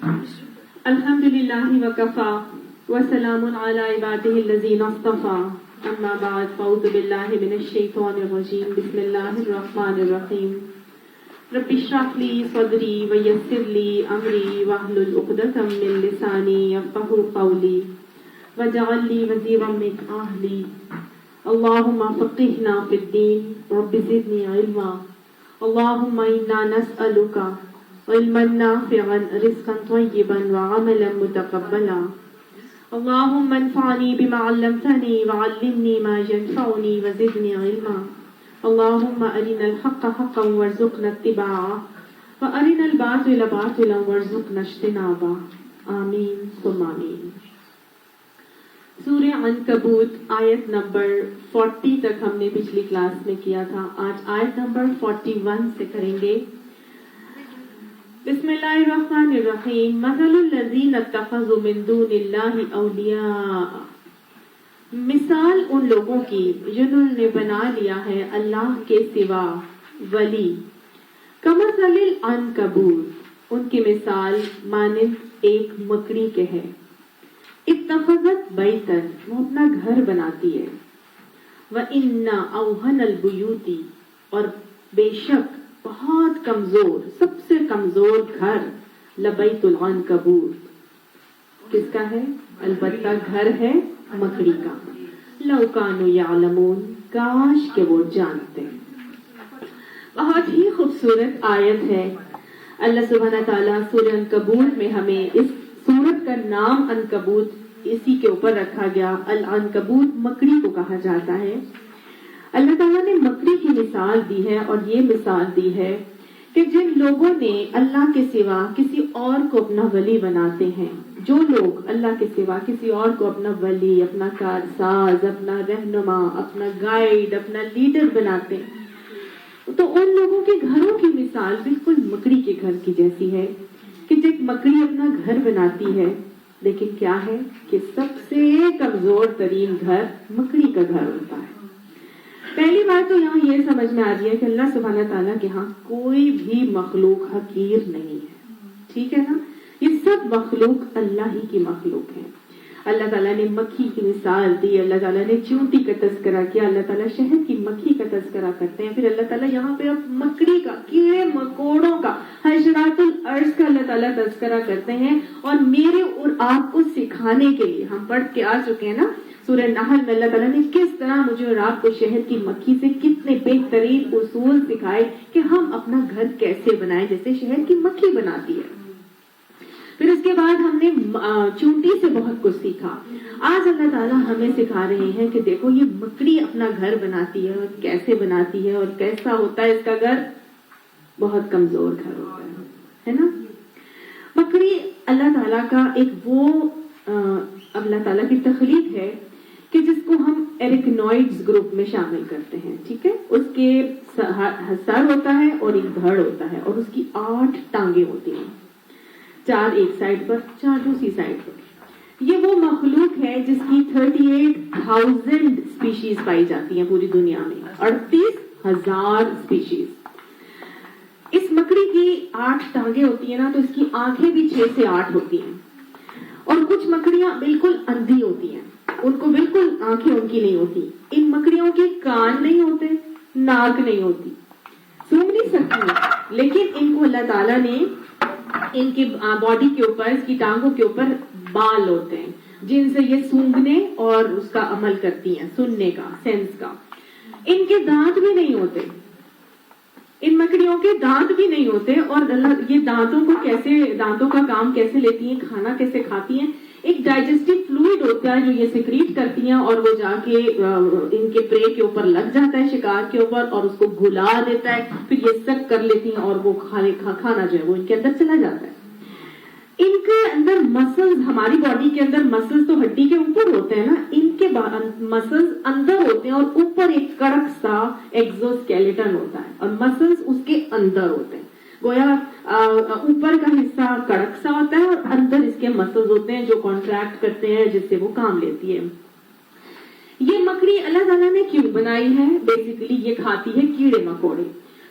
الحمدللہ وکفا وسلام علی عبادہ الذین اصطفى اما بعد فاعوذ باللہ من الشیطان الرجیم بسم اللہ الرحمن الرحیم رب اشرح لی صدری ویسر لی امری واحلل عقدۃ من لسانی یفقهوا قولی واجعل لی وزیرا من اہلی اللہم فقہنا فی الدین رب زدنی علما اللہم انا نسألک علما نافعا رزقا طیبا وعملا متقبلا اللهم انفعني بما علمتني وعلمني ما ينفعني وزدني علما اللهم أرنا الحق حقا وارزقنا اتباعه وأرنا الباطل باطلا وارزقنا اجتنابه آمین ثم آمین۔ سورہ عنکبوت آیت نمبر 40 تک ہم نے پچھلی کلاس میں کیا تھا، آج آیت نمبر 41 سے کریں گے۔ بسم اللہ الرحمن الرحیم۔ مثل الذین اتخذوا من دون اللہ اولیاء، مثال ان لوگوں کی جنہوں نے بنا لیا ہے اللہ کے سوا ولی، کمثل العنکبوت، ان کی مثال مانند ایک مکڑی کے ہے، اتخذت بیتن، وہ اپنا گھر بناتی ہے، وَإِنَّ أَوْهَنَ الْبُيُوتِ، اور بے شک بہت کمزور، سب سے کمزور گھر لبیت العنکبوت، کس کا ہے؟ البتہ گھر ہے مکڑی کا، لو کانوا یعلمون، کاش کہ وہ جانتے۔ بہت ہی خوبصورت آیت ہے۔ اللہ سبحانہ تعالیٰ سورہ عنکبوت میں ہمیں اس سورت کا نام عنکبوت اسی کے اوپر رکھا گیا، العنکبوت مکڑی کو کہا جاتا ہے۔ اللہ تعالیٰ نے مکڑی کی مثال دی ہے اور یہ مثال دی ہے کہ جن لوگوں نے اللہ کے سوا کسی اور کو اپنا ولی بناتے ہیں، جو لوگ اللہ کے سوا کسی اور کو اپنا ولی، اپنا کارساز، اپنا رہنما، اپنا گائیڈ، اپنا لیڈر بناتے ہیں، تو ان لوگوں کے گھروں کی مثال بالکل مکڑی کے گھر کی جیسی ہے کہ جب مکڑی اپنا گھر بناتی ہے، لیکن کیا ہے کہ سب سے کمزور ترین گھر مکڑی کا گھر ہوتا ہے۔ پہلی بات تو یہاں یہ سمجھ میں آ رہی ہے کہ اللہ سبحانہ تعالیٰ کے ہاں کوئی بھی مخلوق حقیر نہیں ہے، ٹھیک ہے نا؟ یہ سب مخلوق اللہ ہی کی مخلوق ہے۔ اللہ تعالیٰ نے مکھی کی مثال دی، اللہ تعالیٰ نے چیونٹی کا تذکرہ کیا، اللہ تعالیٰ شہد کی مکھی کا تذکرہ کرتے ہیں، پھر اللہ تعالیٰ یہاں پہ اب مکڑی کا، کیڑے مکوڑوں کا، حشرات الارض کا اللہ تعالیٰ تذکرہ کرتے ہیں، اور میرے اور آپ کو سکھانے کے لیے ہم پڑھ کے آ چکے ہیں نا سورہ نحل میں، اللہ تعالیٰ نے کس طرح مجھے اور آپ کو شہد کی مکھی سے کتنے بہترین اصول سکھائے کہ ہم اپنا گھر کیسے بنائیں جیسے شہد کی مکھی بناتی ہے۔ پھر اس کے بعد ہم نے چونٹی سے بہت کچھ سیکھا۔ آج اللہ تعالیٰ ہمیں سکھا رہے ہیں کہ دیکھو یہ مکڑی اپنا گھر بناتی ہے اور کیسے بناتی ہے اور کیسا ہوتا ہے اس کا گھر، بہت کمزور گھر ہوتا ہے نا؟ مکڑی اللہ تعالیٰ کا ایک وہ اللہ تعالیٰ کی تخلیق ہے کہ جس کو ہم ایرکنوئڈز گروپ میں شامل کرتے ہیں، ٹھیک ہے؟ اس کے سر ہوتا ہے اور ایک دھڑ ہوتا ہے اور اس کی 8 ٹانگیں ہوتی ہیں، 4 ایک سائڈ پر، 4 دوسری سائڈ پر۔ یہ وہ مخلوق ہے جس کی 38,000 اسپیشیز پائی جاتی ہیں پوری دنیا میں، 38,000 اسپیشیز۔ اس مکڑی کی 8 ٹانگیں ہوتی ہیں نا، تو اس کی آنکھیں بھی 6 سے 8 ہوتی ہیں، اور کچھ مکڑیاں بالکل اندھی ہوتی ہیں، ان کو بالکل آنکھیں ان کی نہیں ہوتی۔ ان مکڑیوں کے کان نہیں ہوتے، ناک نہیں ہوتی، سونگ نہیں سکتی، لیکن ان کو اللہ تعالیٰ نے ان کی باڈی کے اوپر، اس کی ٹانگوں کے اوپر بال ہوتے ہیں جن سے یہ سونگنے اور اس کا عمل کرتی ہیں، سننے کا، سینس کا۔ ان کے دانت بھی نہیں ہوتے، ان مکڑیوں کے دانت بھی نہیں ہوتے، اور اللہ یہ دانتوں کا کام کیسے لیتی ہیں، کھانا کیسے کھاتی ہیں؟ ایک ڈائجسٹو فلوئڈ ہوتا ہے جو یہ سیکریٹ کرتی ہیں، اور وہ جا کے ان کے پرے کے اوپر لگ جاتا ہے، شکار کے اوپر، اور اس کو گھلا دیتا ہے، پھر یہ سک کر لیتی ہیں اور وہ کھانا جو ہے وہ ان کے اندر چلا جاتا ہے۔ ان کے اندر مسلز، ہماری باڈی کے اندر مسلز تو ہڈی کے اوپر ہوتے ہیں نا، ان کے مسلز اندر ہوتے ہیں، اور اوپر ایک کڑک سا ایگزوسکیلیٹن ہوتا ہے اور مسلز اس کے اندر ہوتے ہیں۔ گویا اوپر کا حصہ کڑک سا ہوتا ہے اور اندر اس کے مسلز ہوتے ہیں جو کانٹریکٹ کرتے ہیں، جس سے وہ کام لیتی ہے۔ یہ مکڑی اللہ تعالیٰ نے کیوں بنائی ہے؟ بیسیکلی یہ کھاتی ہے کیڑے مکوڑے۔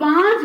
5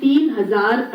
3000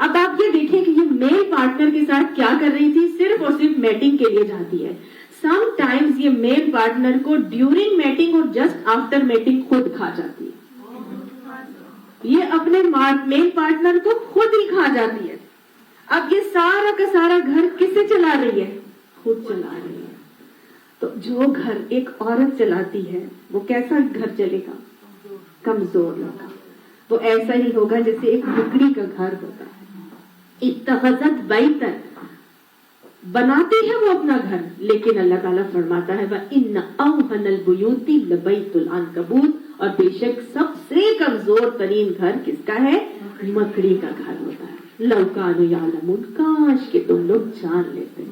اب آپ یہ دیکھیں کہ یہ میل پارٹنر کے ساتھ کیا کر رہی تھی, صرف اور صرف میٹنگ کے لیے جاتی ہے. سم ٹائمز یہ میل پارٹنر کو ڈیورنگ میٹنگ اور جسٹ آفٹر میٹنگ خود کھا جاتی ہے. یہ اپنے میل پارٹنر کو خود ہی کھا جاتی ہے. اب یہ سارا کا سارا گھر کس سے چلا رہی ہے؟ خود چلا رہی ہے. تو جو گھر ایک عورت چلاتی ہے وہ کیسا گھر چلے گا؟ کمزور ہوگا. وہ ایسا ہی ہوگا جیسے ایک مکڑی کا گھر ہوتا ہے. اتخذت بیتن, بناتی ہے وہ اپنا گھر, لیکن اللہ تعالیٰ فرماتا ہے وَإِنَّ أَوْهَنَ الْبُيُوتِ لَبَيْتُ الْعَنْكَبُوتِ, اور بے شک سب سے کمزور ترین گھر کس کا ہے؟ مکڑی کا گھر ہوتا ہے. لَوْ كَانُوا يَعْلَمُونَ, کاش کہ تم لوگ جان لیتے.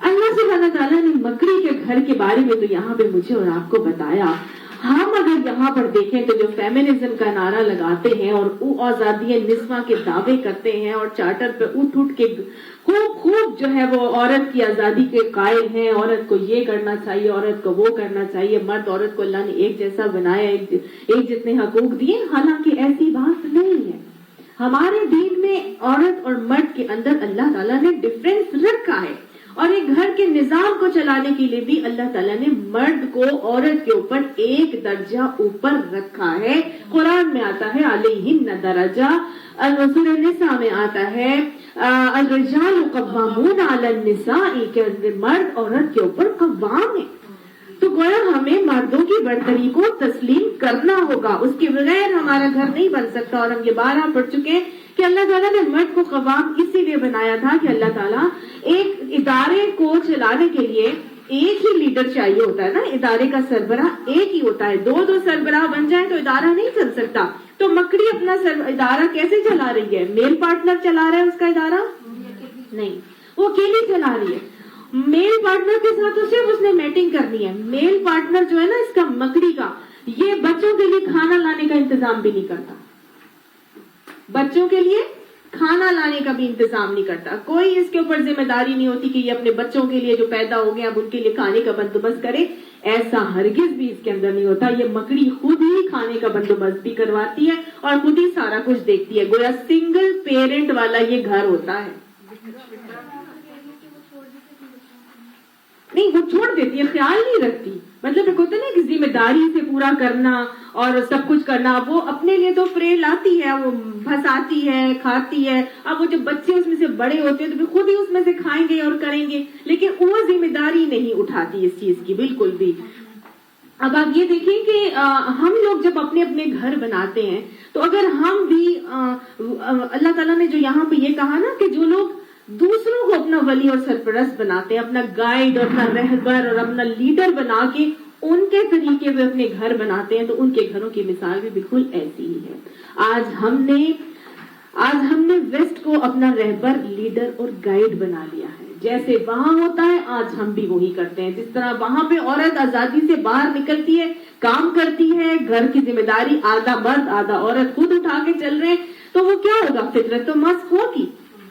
اللہ سبحانہ تعالیٰ نے مکڑی کے گھر کے بارے میں تو یہاں پہ مجھے اور آپ کو بتایا. ہم اگر یہاں پر دیکھیں تو جو فیمنزم کا نعرہ لگاتے ہیں اور آزادی نسواں کے دعوے کرتے ہیں اور چارٹر پہ اٹھ کے خوب جو ہے وہ عورت کی آزادی کے قائل ہیں, عورت کو یہ کرنا چاہیے, عورت کو وہ کرنا چاہیے, مرد عورت کو اللہ نے ایک جیسا بنایا, ایک جتنے حقوق دیے, حالانکہ ایسی بات نہیں ہے. ہمارے دین میں عورت اور مرد کے اندر اللہ تعالیٰ نے ڈفرینس رکھا ہے, اور ایک گھر کے نظام کو چلانے کے لیے بھی اللہ تعالیٰ نے مرد کو عورت کے اوپر ایک درجہ اوپر رکھا ہے. قرآن میں آتا ہے علیہن درجہ, سورہ النساء میں آتا ہے الرجال قوامون علی النساء, کہ مرد عورت کے اوپر قوام ہے. تو گویا ہمیں مردوں کی برتری کو تسلیم کرنا ہوگا, اس کے بغیر ہمارا گھر نہیں بن سکتا. اور ہم یہ بارہ پڑھ چکے ہیں کہ اللہ تعالیٰ نے مرد کو قوام اسی لیے بنایا تھا کہ اللہ تعالیٰ ایک ادارے کو چلانے کے لیے ایک ہی لیڈر چاہیے ہوتا ہے نا, ادارے کا سربراہ ایک ہی ہوتا ہے. دو سربراہ بن جائے تو ادارہ نہیں چل سکتا. تو مکڑی اپنا ادارہ کیسے چلا رہی ہے؟ میل پارٹنر چلا رہا ہے اس کا ادارہ نہیں, وہ اکیلی چلا رہی ہے. میل پارٹنر کے ساتھ تو صرف اس نے میٹنگ کرنی ہے. میل پارٹنر جو ہے نا اس کا, مکڑی کا, یہ بچوں کے لیے کھانا لانے کا انتظام بھی نہیں کرتا, بچوں کے لیے کھانا لانے کا بھی انتظام نہیں کرتا. کوئی اس کے اوپر ذمہ داری نہیں ہوتی کہ یہ اپنے بچوں کے لیے جو پیدا ہو گئے اب ان کے لیے کھانے کا بندوبست کرے. ایسا ہرگز بھی اس کے اندر نہیں ہوتا. یہ مکڑی خود ہی کھانے کا بندوبست بھی کرواتی ہے اور خود ہی سارا کچھ دیکھتی ہے. گویا سنگل پیرنٹ والا یہ گھر ہوتا ہے. نہیں, وہ چھوڑ دیتی ہے, خیال نہیں رکھتی. مطلب ایک ہوتا ہے نا کہ ذمہ داری سے پورا کرنا اور سب کچھ کرنا. وہ اپنے لیے تو فریے لاتی ہے, وہ بھساتی ہے, کھاتی ہے. اب وہ جب بچے اس میں سے بڑے ہوتے ہیں تو خود ہی اس میں سے کھائیں گے اور کریں گے, لیکن وہ ذمہ داری نہیں اٹھاتی اس چیز کی بالکل بھی. اب آپ یہ دیکھیں کہ ہم لوگ جب اپنے اپنے گھر بناتے ہیں تو اگر ہم بھی اللہ تعالیٰ نے جو یہاں پہ یہ کہا نا کہ جو لوگ دوسروں کو اپنا ولی اور سرپرست بناتے ہیں, اپنا گائیڈ اور اپنا رہبر اور اپنا لیڈر بنا کے ان کے طریقے پہ اپنے گھر بناتے ہیں, تو ان کے گھروں کی مثال بھی بالکل ایسی ہی ہے. آج ہم نے ویسٹ کو اپنا رہبر, لیڈر اور گائیڈ بنا لیا ہے. جیسے وہاں ہوتا ہے آج ہم بھی وہی کرتے ہیں. جس طرح وہاں پہ عورت آزادی سے باہر نکلتی ہے, کام کرتی ہے, گھر کی ذمہ داری آدھا مرد آدھا عورت خود اٹھا کے چل رہے ہیں, تو وہ کیا ہوگا؟ فطرت تو مسخ ہوگی.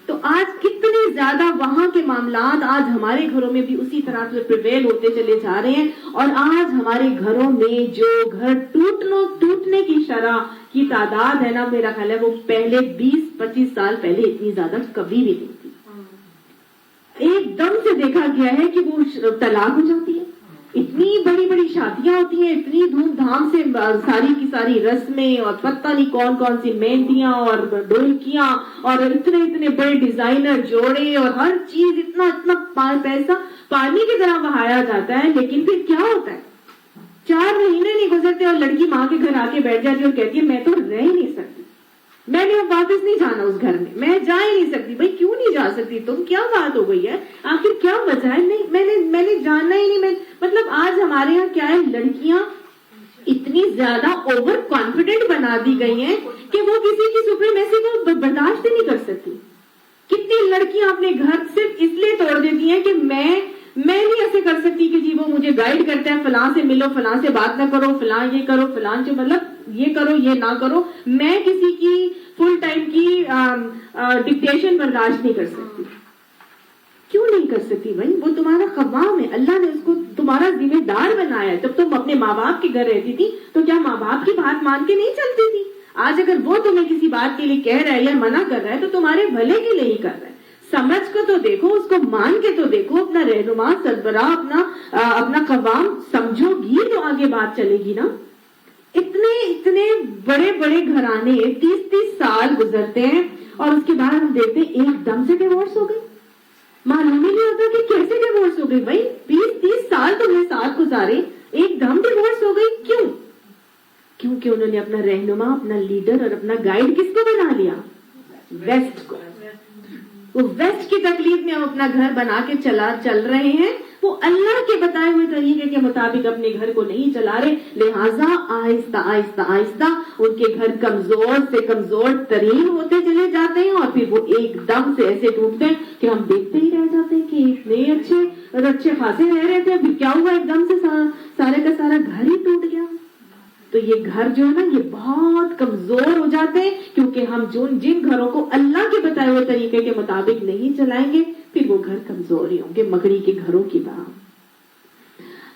تو آج کتنے زیادہ وہاں کے معاملات آج ہمارے گھروں میں بھی اسی طرح سے پریویل ہوتے چلے جا رہے ہیں. اور آج ہمارے گھروں میں جو گھر ٹوٹنے کی شرح کی تعداد ہے نا, میرا خیال ہے وہ پہلے 20-25 سال پہلے اتنی زیادہ کبھی بھی نہیں تھی. ایک دم سے دیکھا گیا ہے کہ وہ طلاق ہو جاتی ہے, اتنی بڑی بڑی شادیاں ہوتی ہیں, اتنی دھوم دھام سے ساری کی ساری رسمیں اور پتہ نہیں کون کون سی مہندیاں اور ڈھولکیاں اور اتنے بڑے ڈیزائنر جوڑے اور ہر چیز اتنا پیسہ پانی کی طرح بہایا جاتا ہے. لیکن پھر کیا ہوتا ہے؟ 4 مہینے نہیں گزرتے اور لڑکی ماں کے گھر آ کے بیٹھ جاتی ہے اور کہتی ہے میں تو رہ ہی نہیں سکتی, میں نے اب واپس نہیں جانا اس گھر میں جا ہی نہیں سکتی. بھائی کیوں نہیں جا سکتی تم؟ کیا بات ہو گئی ہے؟ آخر کیا وجہ ہے؟ نہیں, میں نے جاننا ہی نہیں. مطلب آج ہمارے یہاں کیا ہے, لڑکیاں اتنی زیادہ اوور کانفیڈنٹ بنا دی گئی ہیں کہ وہ کسی کی سپریمیسی کو برداشت ہی نہیں کر سکتی. کتنی لڑکیاں اپنے گھر صرف اس لیے توڑ دیتی ہیں کہ میں نہیں ایسے کر سکتی کہ جی وہ مجھے گائیڈ کرتا ہے, فلاں سے ملو, فلاں سے بات نہ کرو, فلاں یہ کرو, فلاں جو مطلب یہ کرو یہ نہ کرو. میں کسی کی فل ٹائم کی ڈکٹیشن برداشت نہیں کر سکتی. کیوں نہیں کر سکتی بھائی؟ وہ تمہارا قوام ہے, اللہ نے اس کو تمہارا ذمہ دار بنایا ہے. جب تم اپنے ماں باپ کے گھر رہتی تھی تو کیا ماں باپ کی بات مان کے نہیں چلتی تھی؟ آج اگر وہ تمہیں کسی بات کے لیے کہہ رہا ہے یا منع کر رہا ہے تو تمہارے بھلے کے لیے ہی کر رہا ہے. سمجھ کو تو دیکھو, اس کو مان کے تو دیکھو, اپنا رہنما سربراہ اپنا قوام سمجھو گی تو آگے بات چلے گی نا. اتنے بڑے بڑے گھرانے 30 سال گزرتے ہیں اور اس کے بعد ہم دیکھتے ہیں ایک دم سے ڈیورس ہو گئی. معلوم ہی نہیں ہوتا کہ کیسے ڈیورس ہو گئی. بھائی 20-30 سال تم نے ساتھ گزارے, ایک دم ڈیورس ہو گئی, کیوں؟ کیونکہ انہوں نے اپنا رہنما, اپنا لیڈر اور اپنا گائیڈ کس کو بنا لیا؟ ویسٹ کو. وہ ویسٹ کی تکلیف میں ہم اپنا گھر بنا کے چل رہے ہیں, وہ اللہ کے بتائے ہوئے طریقے کے مطابق اپنے گھر کو نہیں چلا رہے. لہٰذا آہستہ آہستہ آہستہ ان کے گھر کمزور سے کمزور ترین ہوتے چلے جاتے ہیں, اور پھر وہ ایک دم سے ایسے ٹوٹتے ہیں کہ ہم دیکھتے ہی رہ جاتے ہیں کہ اتنے اچھے خاصے رہ رہے تھے, ابھی کیا ہوا, ایک دم سے سارے کا سارا گھر ہی ٹوٹ گیا. تو یہ گھر جو ہے نا یہ بہت کمزور ہو جاتے ہیں, کیونکہ ہم جن گھروں کو اللہ کے بتائے ہوئے طریقے کے مطابق نہیں چلائیں گے پھر وہ گھر کمزور ہی ہوں گے, مکڑی کے گھروں کی طرح.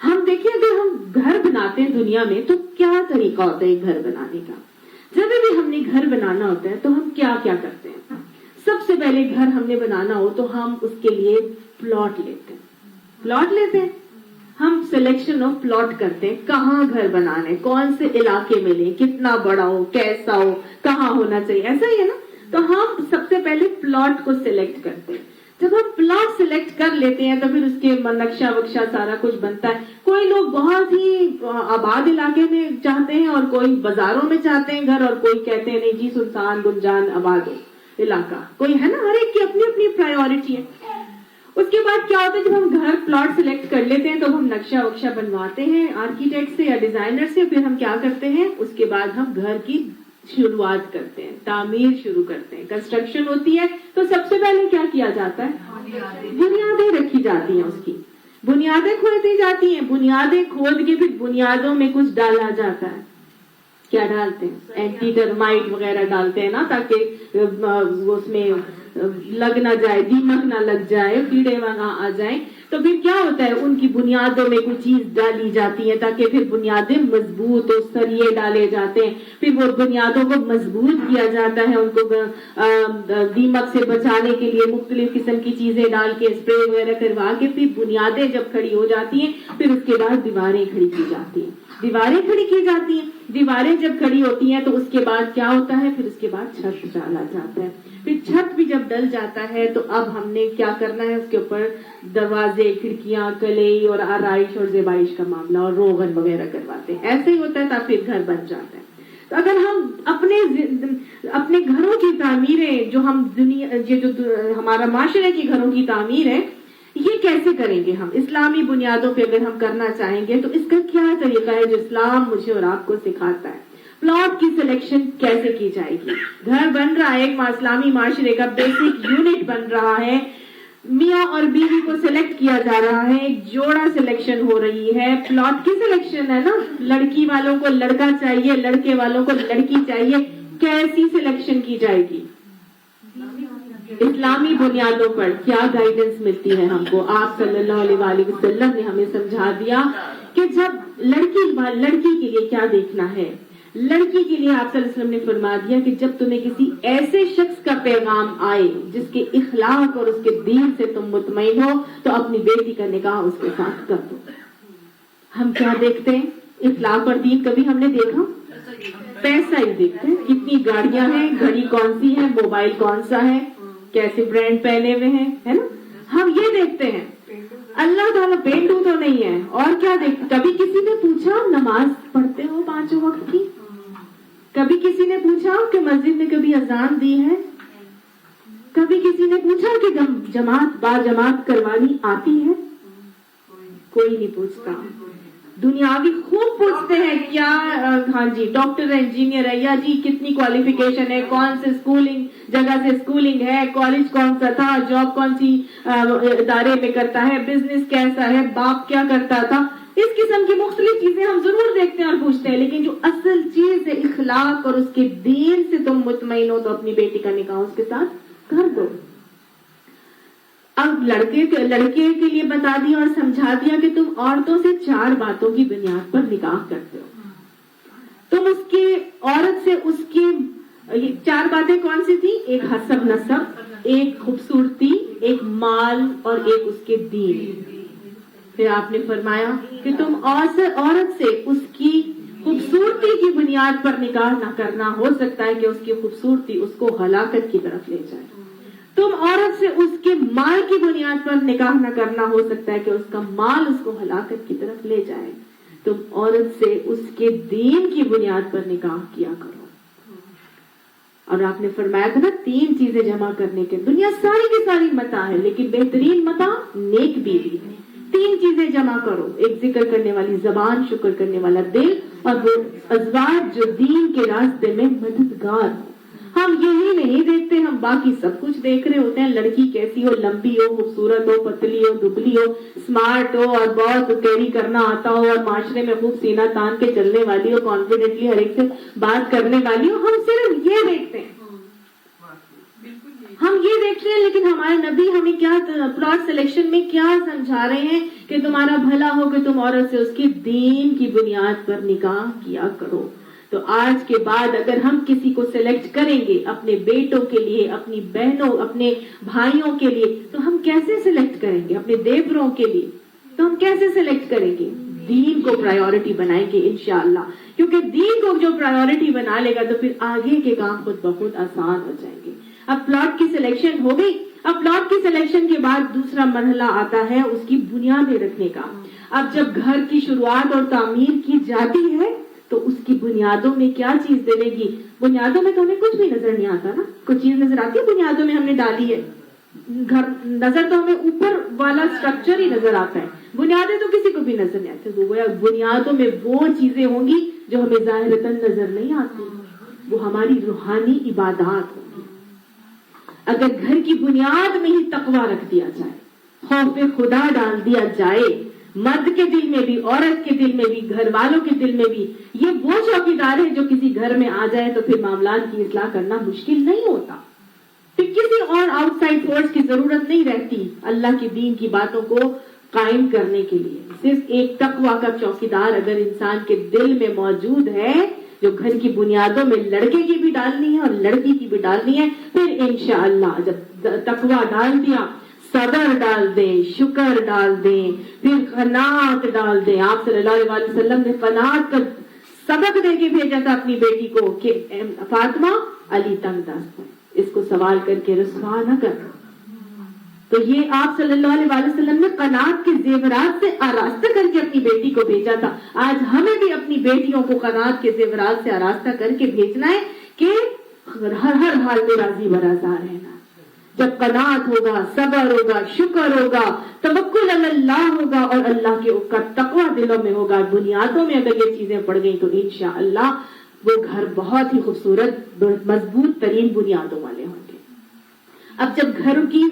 ہم دیکھیں اگر ہم گھر بناتے ہیں دنیا میں تو کیا طریقہ ہوتا ہے گھر بنانے کا. جب بھی ہم نے گھر بنانا ہوتا ہے تو ہم کیا کیا کرتے ہیں؟ سب سے پہلے گھر ہم نے بنانا ہو تو ہم اس کے لیے پلاٹ لیتے ہیں. ہم سلیکشن آف پلاٹ کرتے ہیں, کہاں گھر بنانا ہے, کون سے علاقے میں لیں, کتنا بڑا ہو, کیسا ہو, کہاں ہونا چاہیے, ایسا ہی ہے نا. تو ہم سب سے پہلے پلاٹ کو سلیکٹ کرتے ہیں. جب ہم پلاٹ سلیکٹ کر لیتے ہیں تو پھر اس کے نقشہ وقشہ سارا کچھ بنتا ہے. کوئی لوگ بہت ہی آباد علاقے میں چاہتے ہیں اور کوئی بازاروں میں چاہتے ہیں گھر, اور کوئی کہتے ہیں نہیں جی سنسان گنجان آباد علاقہ, کوئی ہے نا, ہر ایک کی اپنی اپنی پرائیورٹی ہے. اس کے بعد کیا ہوتا ہے, جب ہم گھر پلاٹ سلیکٹ کر لیتے ہیں تو ہم نقشہ وقشہ بنواتے ہیں آرکیٹیکٹ سے یا ڈیزائنر سے. پھر ہم کیا کرتے ہیں, اس کے بعد ہم گھر کی شروعات کرتے ہیں, تعمیر شروع کرتے ہیں. کنسٹرکشن ہوتی ہے تو سب سے پہلے کیا کیا جاتا ہے, بنیادیں رکھی جاتی ہیں, اس کی بنیادیں کھودی جاتی ہیں. بنیادیں کھود کے پھر بنیادوں میں کچھ ڈالا جاتا ہے. کیا ڈالتے ہیں, اینٹی ٹرمائٹ وغیرہ ڈالتے ہیں نا, تاکہ اس میں لگ نہ جائے, دیمک نہ لگ جائے, کیڑے نہ آ جائیں. تو پھر کیا ہوتا ہے, ان کی بنیادوں میں کوئی چیز ڈالی جاتی ہے تاکہ پھر بنیادیں مضبوط ہو, سریے ڈالے جاتے ہیں. پھر وہ بنیادوں کو مضبوط کیا جاتا ہے, ان کو دیمک سے بچانے کے لیے مختلف قسم کی چیزیں ڈال کے اسپرے وغیرہ کروا کے پھر بنیادیں جب کھڑی ہو جاتی ہیں پھر اس کے بعد دیواریں کھڑی کی جاتی ہیں. دیواریں جب کھڑی ہوتی ہیں تو اس کے بعد کیا ہوتا ہے, پھر اس کے بعد چھت ڈالا جاتا ہے. پھر چھت بھی جب ڈل جاتا ہے تو اب ہم نے کیا کرنا ہے, اس کے اوپر دروازے, کھڑکیاں, کلئی اور آرائش اور زیبائش کا معاملہ اور روغن وغیرہ کرواتے ہیں. ایسے ہی ہوتا ہے تب پھر گھر بن جاتا ہے. تو اگر ہم اپنے گھروں کی تعمیریں جو ہم ہمارا معاشرے کی گھروں کی تعمیر ہے, یہ کیسے کریں گے ہم اسلامی بنیادوں پہ اگر ہم کرنا چاہیں گے تو اس کا کیا طریقہ ہے جو اسلام مجھے اور آپ کو سکھاتا ہے. پلاٹ کی سلیکشن کیسے کی جائے گی. گھر بن رہا ہے, ایک اسلامی معاشرے کا بیسک یونٹ بن رہا ہے, میاں اور بیوی کو سلیکٹ کیا جا رہا ہے, ایک جوڑا سلیکشن ہو رہی ہے. پلاٹ کی سلیکشن ہے نا, لڑکی والوں کو لڑکا چاہیے, لڑکے والوں کو لڑکی چاہیے. کیسی سلیکشن کی جائے گی؟ اسلامی بنیادوں پر. کیا گائیڈنس ملتی ہے ہم کو؟ آپ صلی اللہ علیہ وآلہ وسلم نے ہمیں سمجھا دیا کہ جب لڑکی کے لیے کیا دیکھنا ہے. لڑکی کے لیے آپ صلی اللہ علیہ وسلم نے فرما دیا کہ جب تمہیں کسی ایسے شخص کا پیغام آئے جس کے اخلاق اور اس کے دین سے تم مطمئن ہو تو اپنی بیٹی کا نکاح اس کے ساتھ کر دو. ہم کیا دیکھتے ہیں, اخلاق اور دین کبھی ہم نے دیکھا؟ پیسہ ہی دیکھتے ہیں. کتنی گاڑیاں ہیں, گھڑی کون سی ہے, موبائل کون سا ہے, کیسے برانڈ پہنے ہوئے ہیں, ہے نا. ہم یہ دیکھتے ہیں. اللہ تعالیٰ پینڈو تو نہیں ہے. اور کیا کبھی کسی نے پوچھا نماز پڑھتے ہو 5 وقت کی؟ کبھی کسی نے پوچھا کہ مسجد میں کبھی اذان دی ہے؟ کبھی کسی نے پوچھا کہ جماعت با جماعت کروانی آتی ہے؟ کوئی نہیں پوچھتا. دنیاوی خوب پوچھتے ہیں کیا, ہاں جی ڈاکٹر ہے, انجینئر ہے, یا جی کتنی کوالیفیکیشن ہے, کون سے جگہ سے اسکولنگ ہے, کالج کون سا تھا, جاب کون سی ادارے میں کرتا ہے, بزنس کیسا ہے, باپ کیا کرتا تھا. اس قسم کی مختلف چیزیں ہم ضرور دیکھتے ہیں اور پوچھتے ہیں, لیکن جو اصل چیز ہے اخلاق اور اس کے دین سے تم مطمئن ہو تو اپنی بیٹی کا نکاح اس کے ساتھ کر دو. اب لڑکے کے لیے بتا دیا اور سمجھا دیا کہ تم عورتوں سے 4 باتوں کی بنیاد پر نکاح کرتے ہو. تم اس کے عورت سے اس کی یہ 4 باتیں کون سی تھی؟ ایک حسب نسب، ایک خوبصورتی، ایک مال اور ایک اس کے دین. پھر آپ نے فرمایا کہ تم عورت سے اس کی خوبصورتی کی بنیاد پر نکاح نہ کرنا، ہو سکتا ہے کہ اس کی خوبصورتی اس کو ہلاکت کی طرف لے جائے. تم عورت سے اس کے مال کی بنیاد پر نکاح نہ کرنا، ہو سکتا ہے کہ اس کا مال اس کو ہلاکت کی طرف لے جائے. تم عورت سے اس کے دین کی بنیاد پر نکاح کیا کرو. اور آپ نے فرمایا تھا نا 3 چیزیں جمع کرنے کے، دنیا ساری کی ساری متاع ہے لیکن بہترین متاع نیک بیوی ہے. 3 چیزیں جمع کرو، ایک ذکر کرنے والی زبان، شکر کرنے والا دل، اور وہ ازواج جو دین کے راستے میں مددگار ہو. ہم یہی نہیں دیکھتے، ہم باقی سب کچھ دیکھ رہے ہوتے ہیں. لڑکی کیسی ہو، لمبی ہو، خوبصورت ہو، پتلی ہو، دبلی ہو، اسمارٹ ہو اور بہت کیری کرنا آتا ہو اور معاشرے میں خوب سینہ تان کے چلنے والی ہو، کانفیڈنٹلی ہر ایک سے بات کرنے والی ہو. ہم صرف یہ دیکھتے ہیں، ہم یہ دیکھتے ہیں. لیکن ہمارے نبی ہمیں کیا پلاٹ سلیکشن میں کیا سمجھا رہے ہیں کہ تمہارا بھلا ہو کہ تم عورت سے اس کی دین کی بنیاد پر نکاح کیا کرو. تو آج کے بعد اگر ہم کسی کو سلیکٹ کریں گے اپنے بیٹوں کے لیے، اپنی بہنوں، اپنے بھائیوں کے لیے، تو ہم کیسے سلیکٹ کریں گے؟ اپنے دیوروں کے لیے تو ہم کیسے سلیکٹ کریں گے؟ دین کو پرائیورٹی بنائیں گے انشاءاللہ. کیونکہ دین کو جو پرائیورٹی بنا لے گا تو پھر آگے کے کام خود بخود آسان ہو جائیں گے. اب پلاٹ کی سلیکشن ہو گئی. اب پلاٹ کی سلیکشن کے بعد دوسرا مرحلہ آتا ہے اس کی بنیادیں رکھنے کا. اب جب گھر کی شروعات اور تعمیر کی جاتی ہے تو اس کی بنیادوں میں کیا چیز ڈلے گی؟ بنیادوں میں تو ہمیں کچھ بھی نظر نہیں آتا نا. کوئی چیز نظر آتی ہے بنیادوں میں ہم نے ڈالی ہے؟ گھر نظر تو ہمیں اوپر والا سٹرکچر ہی نظر آتا ہے، بنیادیں تو کسی کو بھی نظر نہیں آتی. بنیادوں میں وہ چیزیں ہوں گی جو ہمیں ظاہرتاً نظر نہیں آتی، وہ ہماری روحانی عبادات ہوں گی. اگر گھر کی بنیاد میں ہی تقویٰ رکھ دیا جائے، خوف خدا ڈال دیا جائے، مرد کے دل میں بھی، عورت کے دل میں بھی، گھر والوں کے دل میں بھی، یہ وہ چوکیدار ہے جو کسی گھر میں آ جائے تو پھر معاملات کی اصلاح کرنا مشکل نہیں ہوتا. پھر کسی اور آؤٹ سائڈ فورس کی ضرورت نہیں رہتی اللہ کی دین کی باتوں کو قائم کرنے کے لیے. صرف ایک تقویٰ کا چوکیدار اگر انسان کے دل میں موجود ہے، جو گھر کی بنیادوں میں لڑکے کی بھی ڈالنی ہے اور لڑکی کی بھی ڈالنی ہے، پھر انشاءاللہ جب تقویٰ ڈال دیا، صبر ڈال دیں، شکر ڈال دیں، پھر قناعت ڈال دیں. آپ صلی اللہ علیہ وسلم نے قناعت کا سبق دے کے بھیجا تھا اپنی بیٹی کو کہ فاطمہ علی تنگ دست ہے، اس کو سوال کر کے رسوا نہ کر. تو یہ آپ صلی اللہ علیہ وسلم نے قناعت کے زیورات سے آراستہ کر کے اپنی بیٹی کو بھیجا تھا. آج ہمیں بھی اپنی بیٹیوں کو قناعت کے زیورات سے آراستہ کر کے بھیجنا ہے کہ ہر حال میں راضی برازاں رہنا. جب قناعت ہوگا، صبر ہوگا، شکر ہوگا، توکل علی اللہ ہوگا اور اللہ کے تقویٰ دلوں میں ہوگا، بنیادوں میں اگر یہ چیزیں پڑ گئی تو انشاءاللہ وہ گھر بہت ہی خوبصورت مضبوط ترین بنیادوں والے ہوں گے. اب جب گھروں کی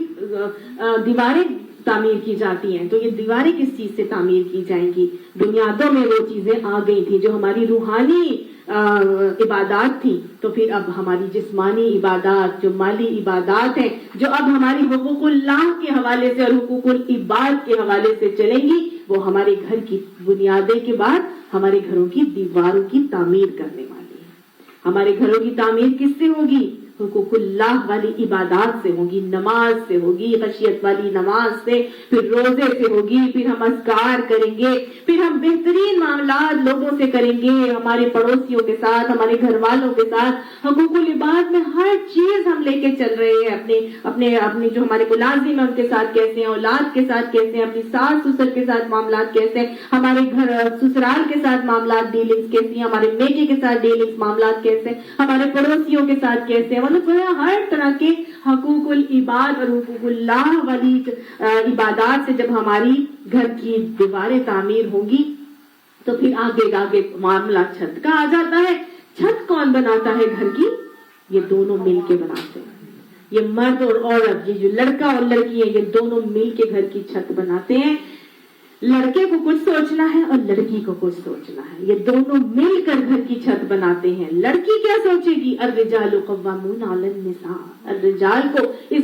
دیواریں تعمیر کی جاتی ہیں تو یہ دیواریں کس چیز سے تعمیر کی جائیں گی؟ بنیادوں میں وہ چیزیں آ گئی تھی جو ہماری روحانی عبادات تھی. تو پھر اب ہماری جسمانی عبادات، جو مالی عبادات ہیں، جو اب ہماری حقوق اللہ کے حوالے سے اور حقوق العباد کے حوالے سے چلیں گی، وہ ہمارے گھر کی بنیادیں کے بعد ہمارے گھروں کی دیواروں کی تعمیر کرنے والی ہے. ہمارے گھروں کی تعمیر کس سے ہوگی؟ حقوق اللہ والی عبادات سے ہوگی، نماز سے ہوگی، خشیت والی نماز سے، پھر روزے سے ہوگی، پھر ہم اذکار کریں گے، پھر ہم بہترین معاملات لوگوں سے کریں گے، ہمارے پڑوسیوں کے ساتھ، ہمارے گھر والوں کے ساتھ. حقوق العباد میں ہر چیز ہم لے کے چل رہے ہیں. اپنے جو ہمارے ملازم ہیں ان کے ساتھ کیسے ہیں، اولاد کے ساتھ کیسے ہیں، اپنی ساس سسر کے ساتھ معاملات کیسے ہیں، ہمارے گھر سسرال کے ساتھ معاملات ڈیلنگز کیسی ہیں، ہمارے میکے کے ساتھ ڈیلنگز معاملات کیسے ہیں، ہمارے پڑوسیوں کے ساتھ کیسے ہیں. ہر طرح کے حقوق العباد اور حقوق اللہ والی عبادات سے جب ہماری گھر کی دیواریں تعمیر ہوں گی تو پھر آگے معاملہ چھت کا آ جاتا ہے. چھت کون بناتا ہے گھر کی؟ یہ دونوں مل کے بناتے ہیں. یہ مرد اور عورت، یہ جو لڑکا اور لڑکی ہے، یہ دونوں مل کے گھر کی چھت بناتے ہیں. لڑکے کو کچھ سوچنا ہے اور لڑکی کو کچھ سوچنا ہے، یہ دونوں مل کر گھر کی چھت بناتے ہیں. لڑکی کیا سوچے گی؟ الرجال قوامون علی النساء. الرجال کو، اس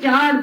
4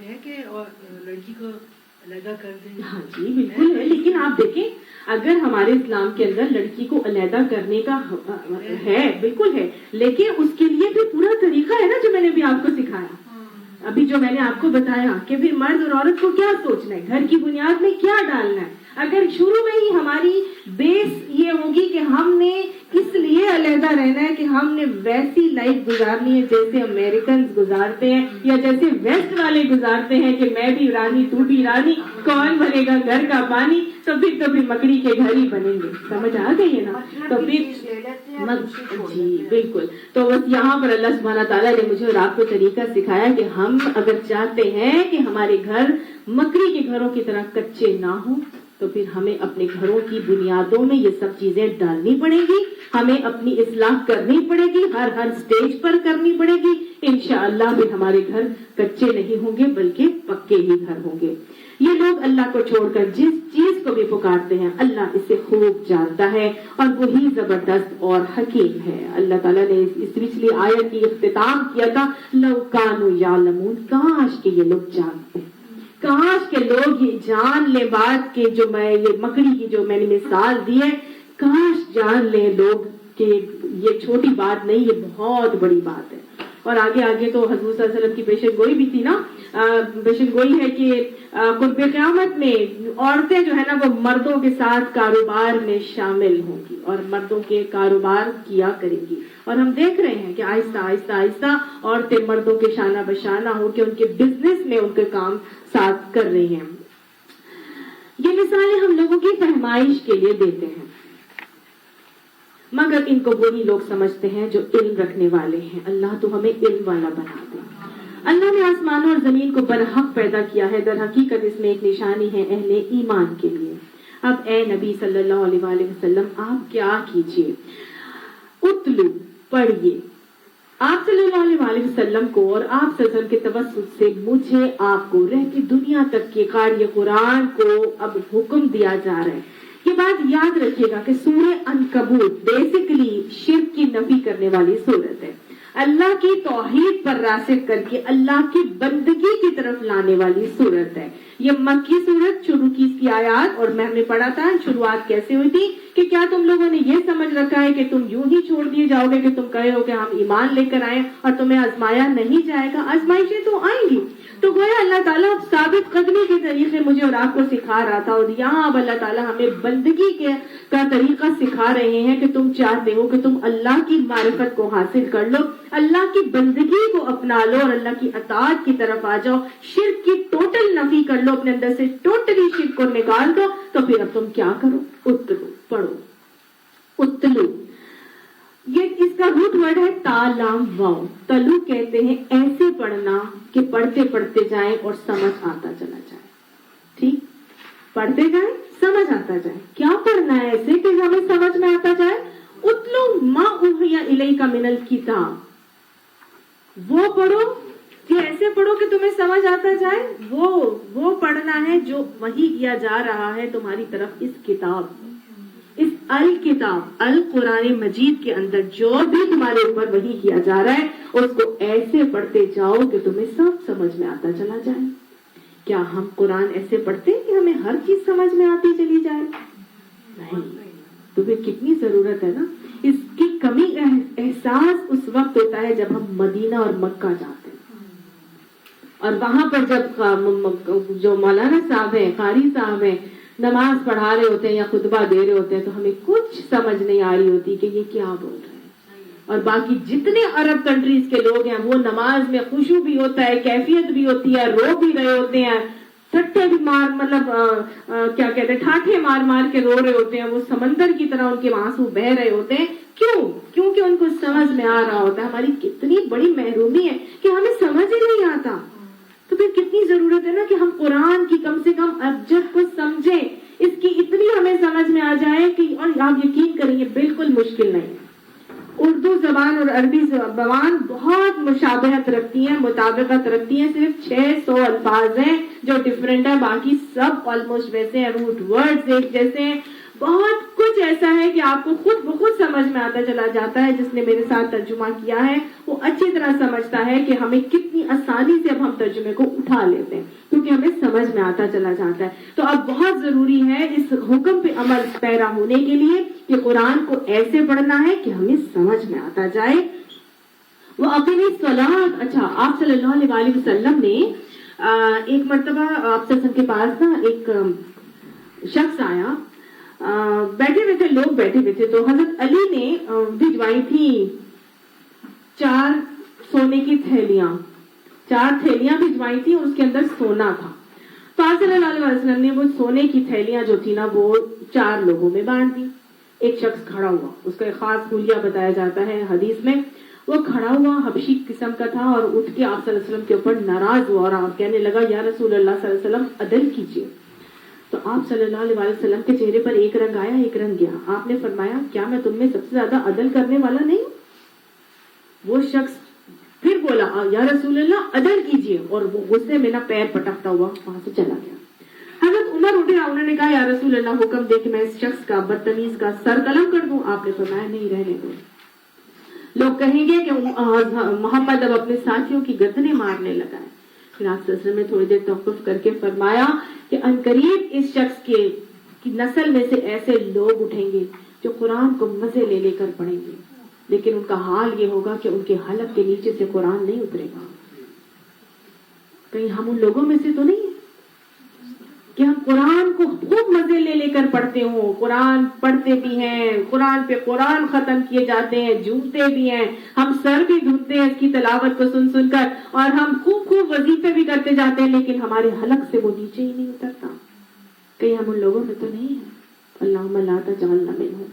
ہے کہ لڑکی کو علیحدہ کر دیں؟ ہاں جی بالکل ہے، لیکن آپ دیکھیں اگر ہمارے اسلام کے اندر لڑکی کو علیحدہ کرنے کا ہے، بالکل ہے، لیکن اس کے لیے بھی پورا طریقہ ہے نا جو میں نے بھی آپ کو سکھایا، ابھی جو میں نے آپ کو بتایا کہ پھر مرد اور عورت کو کیا سوچنا ہے، گھر کی بنیاد میں کیا ڈالنا ہے. اگر شروع میں ہی ہماری بیس یہ ہوگی کہ ہم نے اس لیے علیحدہ رہنا ہے کہ ہم نے ویسی لائف گزارنی ہے جیسے امریکنز گزارتے ہیں یا جیسے ویسٹ والے گزارتے ہیں کہ میں بھی رانی تو بھی رانی، کون بنے گا گھر کا پانی، تو پھر مکڑی کے گھر ہی بنیں گے. سمجھ آ گئی ہے نا؟ تو پھر جی بالکل. تو بس یہاں پر اللہ سبحانہ تعالیٰ نے مجھے اور آپ کو طریقہ سکھایا کہ ہم اگر چاہتے ہیں کہ ہمارے گھر مکڑی کے گھروں کی طرح کچے نہ ہوں تو پھر ہمیں اپنے گھروں کی بنیادوں میں یہ سب چیزیں ڈالنی پڑے گی، ہمیں اپنی اصلاح کرنی پڑے گی، ہر سٹیج پر کرنی پڑے گی. انشاءاللہ پھر ہمارے گھر کچے نہیں ہوں گے بلکہ پکے ہی گھر ہوں گے. یہ لوگ اللہ کو چھوڑ کر جس چیز کو بھی پکارتے ہیں اللہ اسے خوب جانتا ہے اور وہی زبردست اور حکیم ہے. اللہ تعالیٰ نے اس پچھلی آیت کی اختتام کیا تھا لو کانوا یعلمون، کاش کہ یہ لوگ جانتے، کاش کے لوگ یہ جان لیں بات کہ جو میں یہ مکڑی کی جو میں نے مثال دی ہے، کاش جان لیں لوگ کہ یہ چھوٹی بات نہیں، یہ بہت بڑی بات ہے. اور آگے تو حضور صلی اللہ علیہ وسلم کی پیشن گوئی بھی تھی نا، پیشن گوئی ہے کہ قرب قیامت میں عورتیں جو ہے نا وہ مردوں کے ساتھ کاروبار میں شامل ہوں گی اور مردوں کے کاروبار کیا کریں گی. اور ہم دیکھ رہے ہیں کہ آہستہ آہستہ آہستہ عورتیں مردوں کے شانہ بشانہ ہو کے ان کے بزنس میں ان کے کام ساتھ کر رہی ہیں. یہ مثالیں ہم لوگوں کی فہمائش کے لیے دیتے ہیں مگر ان کو وہی لوگ سمجھتے ہیں جو علم رکھنے والے ہیں. اللہ تو ہمیں علم والا بنا دے. اللہ نے آسمانوں اور زمین کو برحق پیدا کیا ہے، در حقیقت اس میں ایک نشانی ہے اہل ایمان کے لیے. اب اے نبی صلی اللہ علیہ وآلہ وسلم آپ کیا کیجئے، اتلو پڑھیے آپ صلی اللہ علیہ وآلہ وسلم کو اور آپ صلی اللہ علیہ وسلم کے توسط سے مجھے آپ کو رہتی دنیا تک کے قاری قرآن کو اب حکم دیا جا رہا ہے. یہ بات یاد رکھیے گا کہ سورہ عنکبوت بیسیکلی شرک کی نفی کرنے والی سورت ہے، اللہ کی توحید پر راسخ کر کے اللہ کی بندگی کی طرف لانے والی سورت ہے. یہ مکی سورت شروع کی اس کی آیات اور میں نے پڑھا تھا شروعات کیسے ہوئی تھی کہ کیا تم لوگوں نے یہ سمجھ رکھا ہے کہ تم یوں ہی چھوڑ دیے جاؤ گے کہ تم کہے ہو کہ ہم ایمان لے کر آئیں اور تمہیں آزمایا نہیں جائے گا. آزمائشیں تو آئیں گی. تو گویا اللہ تعالیٰ اب ثابت قدمی کے طریقے مجھے اور آپ کو سکھا رہا تھا اور یہاں اب اللہ تعالیٰ ہمیں بندگی کا طریقہ سکھا رہے ہیں کہ تم چاہتے ہو کہ تم اللہ کی معرفت کو حاصل کر لو، اللہ کی بندگی کو اپنا لو اور اللہ کی اطاعت کی طرف آ جاؤ، شرک کی ٹوٹل نفی کر لو، اپنے اندر سے ٹوٹلی شرک کو نکال دو. تو پھر اب تم کیا کرو، اتلو پڑھو. اتلو یہ اس کا روٹ ورڈ ہے تالام واؤ. تلو کہتے ہیں ایسے پڑھنا کہ پڑھتے پڑھتے جائیں اور سمجھ آتا چلا جائے. ٹھیک، پڑھتے جائیں سمجھ آتا جائے. کیا پڑھنا ہے ایسے کہ ہمیں سمجھ میں آتا جائے؟ اتلو ما اوحی الیک من الکتاب، وہ پڑھو کہ ایسے پڑھو کہ تمہیں سمجھ آتا جائے. وہ پڑھنا ہے جو وحی کیا جا رہا ہے تمہاری طرف اس کتاب، اس الکتاب القرآن مجید کے اندر جو بھی تمہارے اوپر وحی کیا جا رہا ہے اس کو ایسے پڑھتے جاؤ کہ تمہیں سب سمجھ میں آتا چلا جائے. کیا ہم قرآن ایسے پڑھتے ہیں کہ ہمیں ہر چیز سمجھ میں آتی چلی جائے؟ نہیں. تو پھر کتنی ضرورت ہے نا اس کی کمی احساس اس وقت ہوتا ہے جب ہم مدینہ اور مکہ جاتے ہیں اور وہاں پر جب جو مولانا صاحب ہیں قاری صاحب ہیں نماز پڑھا رہے ہوتے ہیں یا خطبہ دے رہے ہوتے ہیں تو ہمیں کچھ سمجھ نہیں آ رہی ہوتی کہ یہ کیا بول رہے ہیں. اور باقی جتنے عرب کنٹریز کے لوگ ہیں وہ نماز میں خشوع بھی ہوتا ہے، کیفیت بھی ہوتی ہے، رو بھی رہے ہوتے ہیں، ٹھٹے بھی مطلب کیا کہتے ہیں ٹھاٹھے مار کے رو رہے ہوتے ہیں، وہ سمندر کی طرح ان کے آنسو بہ رہے ہوتے ہیں. کیونکہ ان کو سمجھ میں آ رہا ہوتا ہے. ہماری کتنی بڑی محرومی ہے کہ ہمیں سمجھ ہی نہیں آتا. تو پھر کتنی ضرورت ہے نا کہ ہم قرآن کی کم سے کم ابجد کو سمجھیں، اس کی اتنی ہمیں سمجھ میں آ جائے کہ اور آپ یقین کریں گے بالکل مشکل نہیں. اردو زبان اور عربی زبان بہت مشابہت رکھتی ہیں، مطابقت رکھتی ہیں. صرف 600 الفاظ ہیں جو ڈفرینٹ ہیں، باقی سب آلموسٹ ویسے ہیں، روٹ ورڈز ایک جیسے ہیں. بہت کچھ ایسا ہے کہ آپ کو خود بخود سمجھ میں آتا چلا جاتا ہے. جس نے میرے ساتھ ترجمہ کیا ہے وہ اچھی طرح سمجھتا ہے کہ ہمیں کتنی آسانی سے اب ہم ترجمے کو اٹھا لیتے ہیں کیونکہ ہمیں سمجھ میں آتا چلا جاتا ہے. تو اب بہت ضروری ہے اس حکم پہ عمل پیرا ہونے کے لیے کہ قرآن کو ایسے پڑھنا ہے کہ ہمیں سمجھ میں آتا جائے. وہ اپنی صلاۃ. اچھا آپ صلی اللہ علیہ وآلہ وسلم نے ایک مرتبہ آپ صلی اللہ علیہ وسلم کے پاس نا ایک شخص آیا, بیٹھے ہوئے تھے, لوگ بیٹھے ہوئے تھے, تو حضرت علی نے بھجوائی تھی 4 سونے کی تھیلیاں, 4 تھیلیاں بھجوائی تھی اور اس کے اندر سونا تھا. تو آپ صلی اللہ علیہ وسلم نے وہ سونے کی تھیلیاں جو تھی نا وہ 4 لوگوں میں بانٹ دی. ایک شخص کھڑا ہوا, اس کا ایک خاص حلیہ بتایا جاتا ہے حدیث میں, وہ کھڑا ہوا حبشی قسم کا تھا اور اٹھ کے آپ صلی اللہ علیہ وسلم کے اوپر ناراض ہوا اور آپ کہنے لگا یا رسول اللہ صلی اللہ علیہ وسلم عدل کیجیے. تو آپ صلی اللہ علیہ وسلم کے چہرے پر ایک رنگ آیا ایک رنگ گیا. آپ نے فرمایا کیا میں تم میں سب سے زیادہ عدل کرنے والا نہیں؟ وہ شخص پھر بولا یا رسول اللہ عدل کیجیے, اور وہ غصے میں نہ پیر پٹکتا ہوا وہاں سے چلا گیا. حضرت عمر اٹھے, انہوں نے کہا یا رسول اللہ حکم دے کہ میں اس شخص کا بدتمیز کا سر قلم کر دوں. آپ نے فرمایا نہیں, رہنے دو. لوگ کہیں گے کہ محمد اب اپنے ساتھیوں کی گردنیں مارنے لگا ہے. پھر آپ صلی اللہ علیہ وسلم نے تھوڑی دیر توقف کر کے فرمایا کہ عنقریب اس شخص کی نسل میں سے ایسے لوگ اٹھیں گے جو قرآن کو مزے لے لے کر پڑھیں گے, لیکن ان کا حال یہ ہوگا کہ ان کے حلق کے نیچے سے قرآن نہیں اترے گا. کہیں ہم ان لوگوں میں سے تو نہیں ہیں کہ ہم قرآن کو خوب مزے لے لے کر پڑھتے ہوں, قرآن پڑھتے بھی ہیں, قرآن پہ قرآن ختم کیے جاتے ہیں, جھومتے بھی ہیں, ہم سر بھی دھوتے ہیں اس کی تلاوت کو سن سن کر, اور ہم خوب خوب وظیفے بھی کرتے جاتے ہیں, لیکن ہمارے حلق سے وہ نیچے ہی نہیں اترتا. کہیں ہم ان لوگوں میں تو نہیں ہیں. اللہم لا تجعلنا منہم.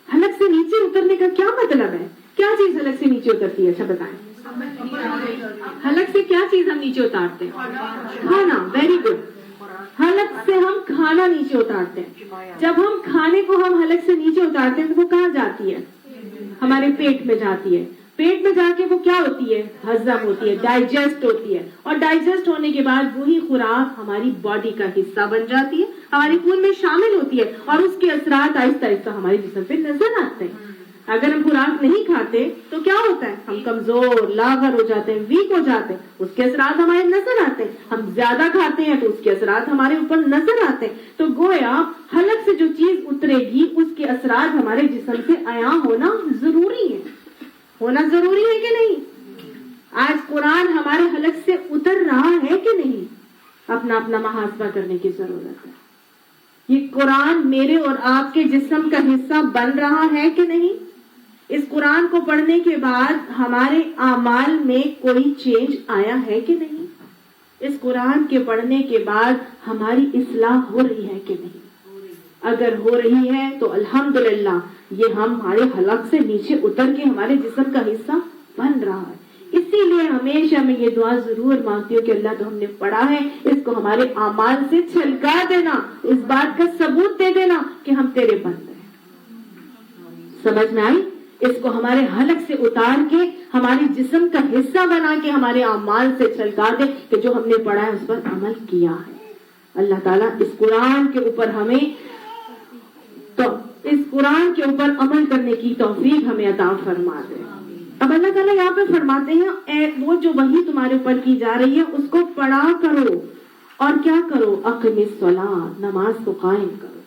حلق سے نیچے اترنے کا کیا مطلب ہے؟ کیا چیز حلق سے نیچے اترتی ہے؟ اچھا بتائیں, حلق سے کیا چیز ہم نیچے اتارتے ہیں؟ کھانا. Very good. حلق سے ہم کھانا نیچے اتارتے ہیں. جب ہم کھانے کو ہم حلق سے نیچے اتارتے ہیں تو وہ کہاں جاتی ہے؟ ہمارے پیٹ میں جاتی ہے. پیٹ میں جا کے وہ کیا ہوتی ہے؟ ہضم ہوتی ہے, ڈائجسٹ ہوتی ہے, اور ڈائجسٹ ہونے کے بعد وہی خوراک ہماری باڈی کا حصہ بن جاتی ہے, ہماری خون میں شامل ہوتی ہے, اور اس کے اثرات آہستہ آہستہ ہمارے جسم پہ نظر آتے ہیں. اگر ہم خوراک نہیں کھاتے تو کیا ہوتا ہے؟ ہم کمزور لاغر ہو جاتے ہیں, ویک ہو جاتے ہیں, اس کے اثرات ہمارے نظر آتے ہیں. ہم زیادہ کھاتے ہیں تو اس کے اثرات ہمارے اوپر نظر آتے ہیں. تو گویا حلق سے جو چیز اترے گی اس کے اثرات ہمارے جسم سے عیاں ہونا ضروری ہے. ہونا ضروری ہے کہ نہیں؟ آج قرآن ہمارے حلق سے اتر رہا ہے کہ نہیں؟ اپنا اپنا محاسبہ کرنے کی ضرورت ہے. یہ قرآن میرے اور آپ کے جسم کا حصہ بن رہا ہے کہ نہیں؟ اس قرآن کو پڑھنے کے بعد ہمارے اعمال میں کوئی چینج آیا ہے کہ نہیں؟ اس قرآن کے پڑھنے کے بعد ہماری اصلاح ہو رہی ہے کہ نہیں؟ اگر ہو رہی ہے تو الحمدللہ یہ ہمارے حلق سے نیچے اتر کے ہمارے جسم کا حصہ بن رہا ہے. اسی لیے ہمیشہ میں یہ دعا ضرور مانگتی ہوں کہ اللہ تو ہم نے پڑھا ہے, اس کو ہمارے اعمال سے چھلکا دینا, اس بات کا ثبوت دے دینا کہ ہم تیرے بندے ہیں. سمجھ میں آئی؟ اس کو ہمارے حلق سے اتار کے ہمارے جسم کا حصہ بنا کے ہمارے اعمال سے چھلکا دے کہ جو ہم نے پڑھا ہے اس پر عمل کیا ہے. اللہ تعالیٰ اس قرآن کے اوپر ہمیں تو اس قرآن کے اوپر عمل کرنے کی توفیق ہمیں عطا فرما دے. اب اللہ تعالیٰ یہاں پہ فرماتے ہیں وہ جو وحی تمہارے اوپر کی جا رہی ہے اس کو پڑھا کرو, اور کیا کرو؟ اقم الصلاۃ, نماز کو قائم کرو.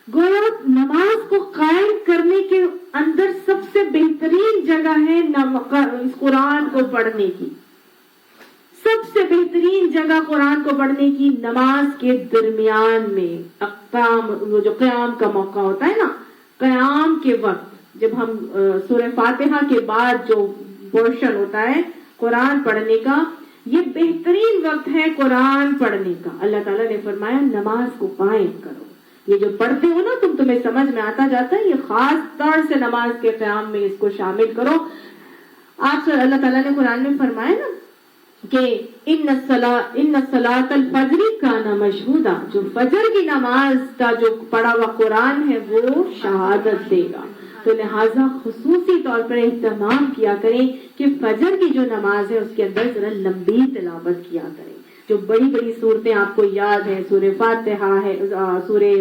گویا نماز کو قائم کرنے کے اندر سب سے بہترین جگہ ہے اس قرآن کو پڑھنے کی. سب سے بہترین جگہ قرآن کو پڑھنے کی نماز کے درمیان میں, وہ جو قیام کا موقع ہوتا ہے نا, قیام کے وقت جب ہم سورہ فاتحہ کے بعد جو پورشن ہوتا ہے قرآن پڑھنے کا, یہ بہترین وقت ہے قرآن پڑھنے کا. اللہ تعالیٰ نے فرمایا نماز کو قائم کرو. یہ جو پڑھتے ہو نا تمہیں سمجھ میں آتا جاتا ہے, یہ خاص طور سے نماز کے قیام میں اس کو شامل کرو. آپ سے اللہ تعالیٰ نے قرآن میں فرمایا نا کہ ان صلاۃ الفجر کان مشہودا, جو فجر کی نماز کا جو پڑھا ہوا قرآن ہے وہ شہادت دے گا. تو لہٰذا خصوصی طور پر اہتمام کیا کریں کہ فجر کی جو نماز ہے اس کے اندر ذرا لمبی تلاوت کیا کریں. جو بڑی بڑی صورتیں آپ کو یاد ہیں، سورہ فاتحہ ہے، سورہ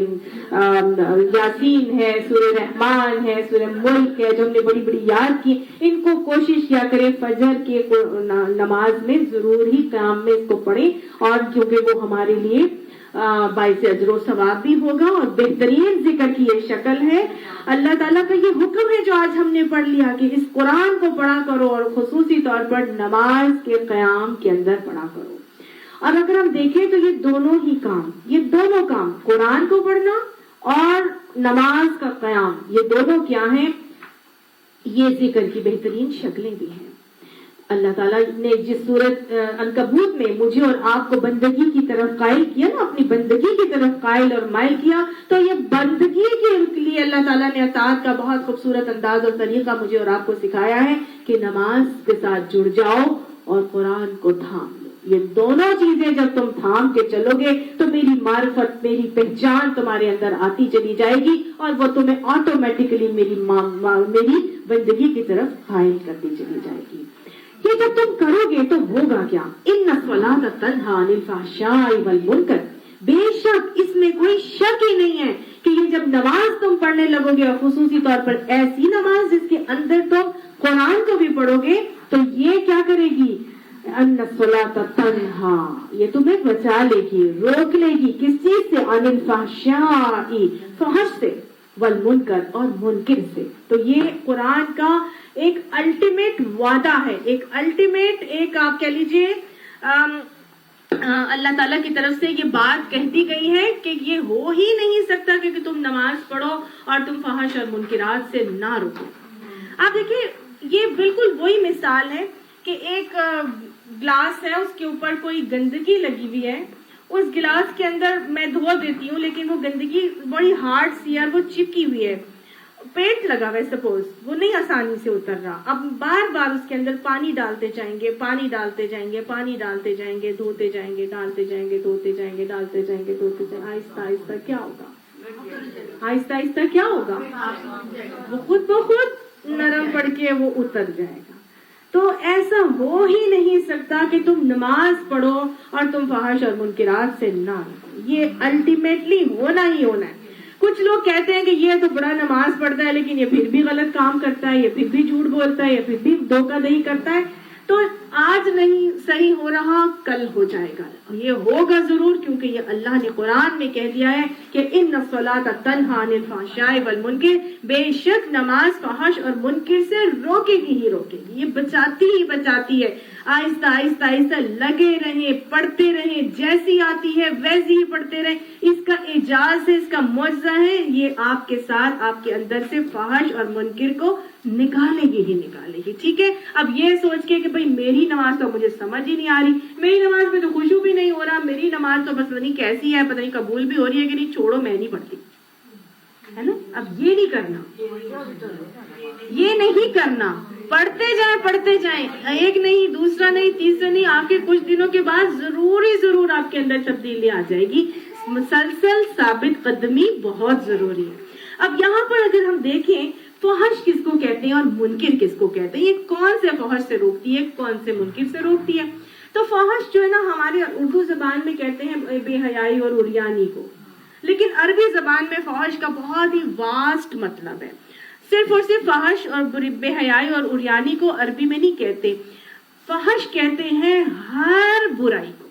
یاسین ہے، سورہ رحمان ہے، سورہ ملک ہے، جو ہم نے بڑی بڑی یاد کی، ان کو کوشش کیا کریں فجر کے نماز میں ضرور ہی قیام میں اس کو پڑھیں، اور کیونکہ وہ ہمارے لیے باعث اجر و ثواب بھی ہوگا اور بہترین ذکر کی یہ شکل ہے۔ اللہ تعالیٰ کا یہ حکم ہے جو آج ہم نے پڑھ لیا کہ اس قرآن کو پڑھا کرو، اور خصوصی طور پر نماز کے قیام کے اندر پڑھا کرو۔ اور اگر ہم دیکھیں تو یہ دونوں کام قرآن کو پڑھنا اور نماز کا قیام، یہ دونوں کیا ہیں؟ یہ ذکر کی بہترین شکلیں بھی ہیں۔ اللہ تعالیٰ نے جس سورت عنکبوت میں مجھے اور آپ کو بندگی کی طرف قائل کیا نا، اپنی بندگی کی طرف قائل اور مائل کیا، تو یہ بندگی کے لیے اللہ تعالیٰ نے اطاعت کا بہت خوبصورت انداز اور طریقہ مجھے اور آپ کو سکھایا ہے کہ نماز کے ساتھ جڑ جاؤ اور قرآن کو تھام لو۔ یہ دونوں چیزیں جب تم تھام کے چلو گے تو میری معرفت، میری پہچان تمہارے اندر آتی چلی جائے گی، اور وہ تمہیں آٹومیٹکلی میری بندگی کی طرف قائل کرتی چلی جائے گی۔ یہ جب تم کرو گے تو ہوگا کیا؟ ان الصلاۃ تنہی عن الفحشاء والمنکر، بے شک اس میں کوئی شک ہی نہیں ہے کہ یہ جب نماز تم پڑھنے لگو گے، اور خصوصی طور پر ایسی نماز جس کے اندر تم قرآن کو بھی پڑھو گے، تو یہ کیا کرے گی؟ ان الصلاۃ تنہی، یہ تمہیں بچا لے گی، روک لے گی، کس چیز سے؟ عن الفحشاء، فحش سے، والمنکر، اور منکر سے۔ تو یہ قرآن کا ایک الٹیمیٹ وعدہ ہے، ایک آپ کہہ لیجئے اللہ تعالیٰ کی طرف سے یہ بات کہتی گئی ہے کہ یہ ہو ہی نہیں سکتا کہ تم نماز پڑھو اور تم فحش اور منکرات سے نہ رکو۔ آپ دیکھیں، یہ بالکل وہی مثال ہے کہ ایک گلاس ہے، اس کے اوپر کوئی گندگی لگی ہوئی ہے، اس گلاس کے اندر میں دھو دیتی ہوں، لیکن وہ گندگی بڑی ہارڈ سی ہے، وہ چپکی ہوئی ہے، پیٹ لگا ہوا ہے سپوز، وہ نہیں آسانی سے اتر رہا۔ اب بار بار اس کے اندر پانی ڈالتے جائیں گے، پانی ڈالتے جائیں گے، پانی ڈالتے جائیں گے، دھوتے جائیں گے، ڈالتے جائیں گے، دھوتے جائیں گے، ڈالتے جائیں گے، دھوتے جائیں گے، آہستہ آہستہ کیا ہوگا؟ آہستہ آہستہ کیا ہوگا؟ وہ خود بخود نرم پڑ کے وہ اتر جائے گا۔ تو ایسا ہو ہی نہیں سکتا کہ تم نماز پڑھو اور تم فحش اور منکرات سے نہ رکو، یہ الٹیمیٹلی ہونا ہی ہونا ہے۔ کچھ لوگ کہتے ہیں کہ یہ تو بڑا نماز پڑھتا ہے لیکن یہ پھر بھی غلط کام کرتا ہے، یہ پھر بھی جھوٹ بولتا ہے، یہ پھر بھی دھوکہ دہی کرتا ہے۔ تو آج نہیں صحیح ہو رہا، کل ہو جائے گا، یہ ہوگا ضرور، کیونکہ یہ اللہ نے قرآن میں کہہ دیا ہے کہ ان الصلاۃ تنہی عن الفحشاء والمنکر، بے شک نماز فحش اور منکر سے روکے گی ہی روکے گی، یہ بچاتی ہے۔ آہستہ آہستہ آہستہ لگے رہیں، پڑھتے رہیں، جیسی آتی ہے ویسی ہی پڑھتے رہیں، اس کا اعجاز ہے، اس کا معجزہ ہے، یہ آپ کے ساتھ آپ کے اندر سے فحش اور منکر کو نکالے گی۔ ٹھیک ہے، اب یہ سوچ کے کہ بھئی میری نماز تو مجھے سمجھ ہی نہیں آ رہی، میری نماز میں تو خشوع بھی نہیں ہو رہا، میری نماز تو بس پتہ نہیں کیسی ہے، پتہ نہیں قبول بھی ہو رہی ہے کہ نہیں، چھوڑو میں نہیں پڑھتی، ہے نا۔ اب یہ نہیں کرنا، پڑھتے جائیں، ایک نہیں، دوسرا نہیں، تیسرا نہیں، آپ کے کچھ دنوں کے بعد ضرور آپ کے اندر تبدیلی آ جائے گی۔ مسلسل ثابت قدمی بہت ضروری ہے۔ اب یہاں پر اگر ہم دیکھیں فحش کس کو کہتے ہیں اور منکر کس کو کہتے ہیں، یہ کون سے فحش سے روکتی ہے، کون سے منکر سے روکتی ہے؟ تو فحش جو ہے نا، ہمارے اردو زبان میں کہتے ہیں بے حیائی اور عریانی کو، لیکن عربی زبان میں فحش کا بہت ہی واسٹ مطلب ہے۔ صرف اور صرف فحش اور بے حیائی اور عریانی کو عربی میں نہیں کہتے، فحش کہتے ہیں ہر برائی کو،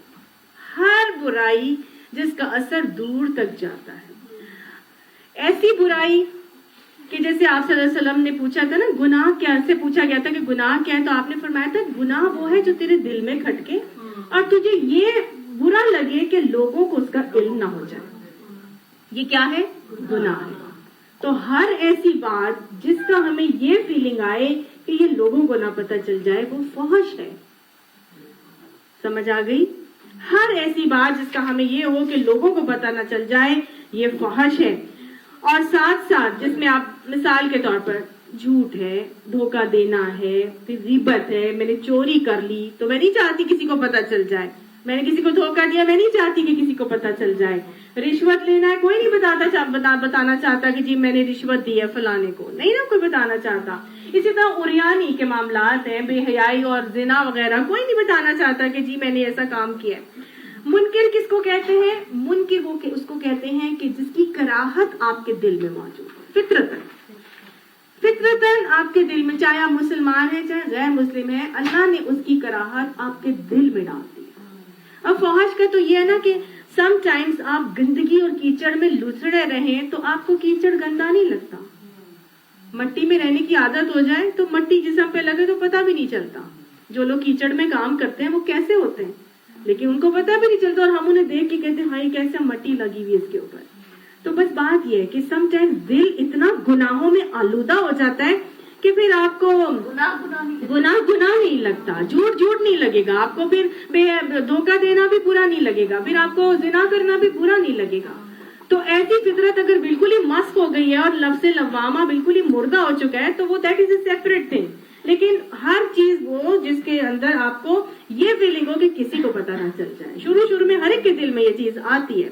ہر برائی جس کا اثر دور تک جاتا ہے۔ ایسی برائی کہ جیسے آپ صلی اللہ علیہ وسلم نے پوچھا تھا نا، گناہ کیا سے پوچھا گیا تھا کہ گناہ کیا ہے، تو آپ نے فرمایا تھا گناہ وہ ہے جو تیرے دل میں کھٹکے اور تجھے یہ برا لگے کہ لوگوں کو اس کا علم نہ ہو جائے، یہ کیا ہے؟ گناہ ہے۔ تو ہر ایسی بات جس کا ہمیں یہ فیلنگ آئے کہ یہ لوگوں کو نہ پتہ چل جائے، وہ فحش ہے۔ سمجھ آ گئی؟ ہر ایسی بات جس کا ہمیں یہ ہو کہ لوگوں کو پتہ نہ چل جائے، یہ فحش ہے۔ اور ساتھ ساتھ جس میں آپ مثال کے طور پر جھوٹ ہے، دھوکہ دینا ہے، پھر غیبت ہے، میں نے چوری کر لی تو میں نہیں چاہتی کسی کو پتہ چل جائے، میں نے کسی کو دھوکہ دیا، میں نہیں چاہتی کہ کسی کو پتہ چل جائے، رشوت لینا ہے، کوئی نہیں بتانا چاہتا کہ جی میں نے رشوت دی ہے فلانے کو، نہیں نا کوئی بتانا چاہتا۔ اسی طرح عریانی کے معاملات ہیں، بے حیائی اور زنا وغیرہ، کوئی نہیں بتانا چاہتا کہ جی میں نے ایسا کام کیا ہے۔ منکر کس کو کہتے ہیں؟ منکر وہ اس کو کہتے ہیں کہ جس کی کراہت آپ کے دل میں موجود ہے، فطرتاً آپ کے دل میں، چاہے آپ مسلمان ہیں چاہے غیر مسلم ہیں، اللہ نے اس کی کراہت آپ کے دل میں ڈال دی۔ اب فحش کا تو یہ ہے نا کہ سم ٹائمز آپ گندگی اور کیچڑ میں لسڑے رہیں تو آپ کو کیچڑ گندا نہیں لگتا، مٹی میں رہنے کی عادت ہو جائے تو مٹی جسم پہ لگے تو پتہ بھی نہیں چلتا۔ جو لوگ کیچڑ میں کام کرتے ہیں وہ کیسے ہوتے ہیں، لیکن ان کو پتہ بھی نہیں چلتا، اور ہم انہیں دیکھ کے کہتے ہیں ہائی کیسے مٹی لگی ہوئی اس کے اوپر۔ تو بس بات یہ ہے کہ سم ٹائم دل اتنا گناہوں میں آلودہ ہو جاتا ہے کہ پھر آپ کو گناہ نہیں لگتا، جھوٹ نہیں لگے گا آپ کو، پھر دھوکہ دینا بھی برا نہیں لگے گا، پھر آپ کو زنا کرنا بھی برا نہیں لگے گا۔ تو ایسی فطرت اگر بالکل ہی مسخ ہو گئی ہے اور لفظ لوامہ بالکل ہی مردہ ہو چکا ہے تو وہ that is a separate thing, لیکن ہر چیز وہ جس کے اندر آپ کو یہ فیلنگ ہو کہ کسی کو پتہ نہ چل جائے، شروع میں ہر ایک کے دل میں یہ چیز آتی ہے۔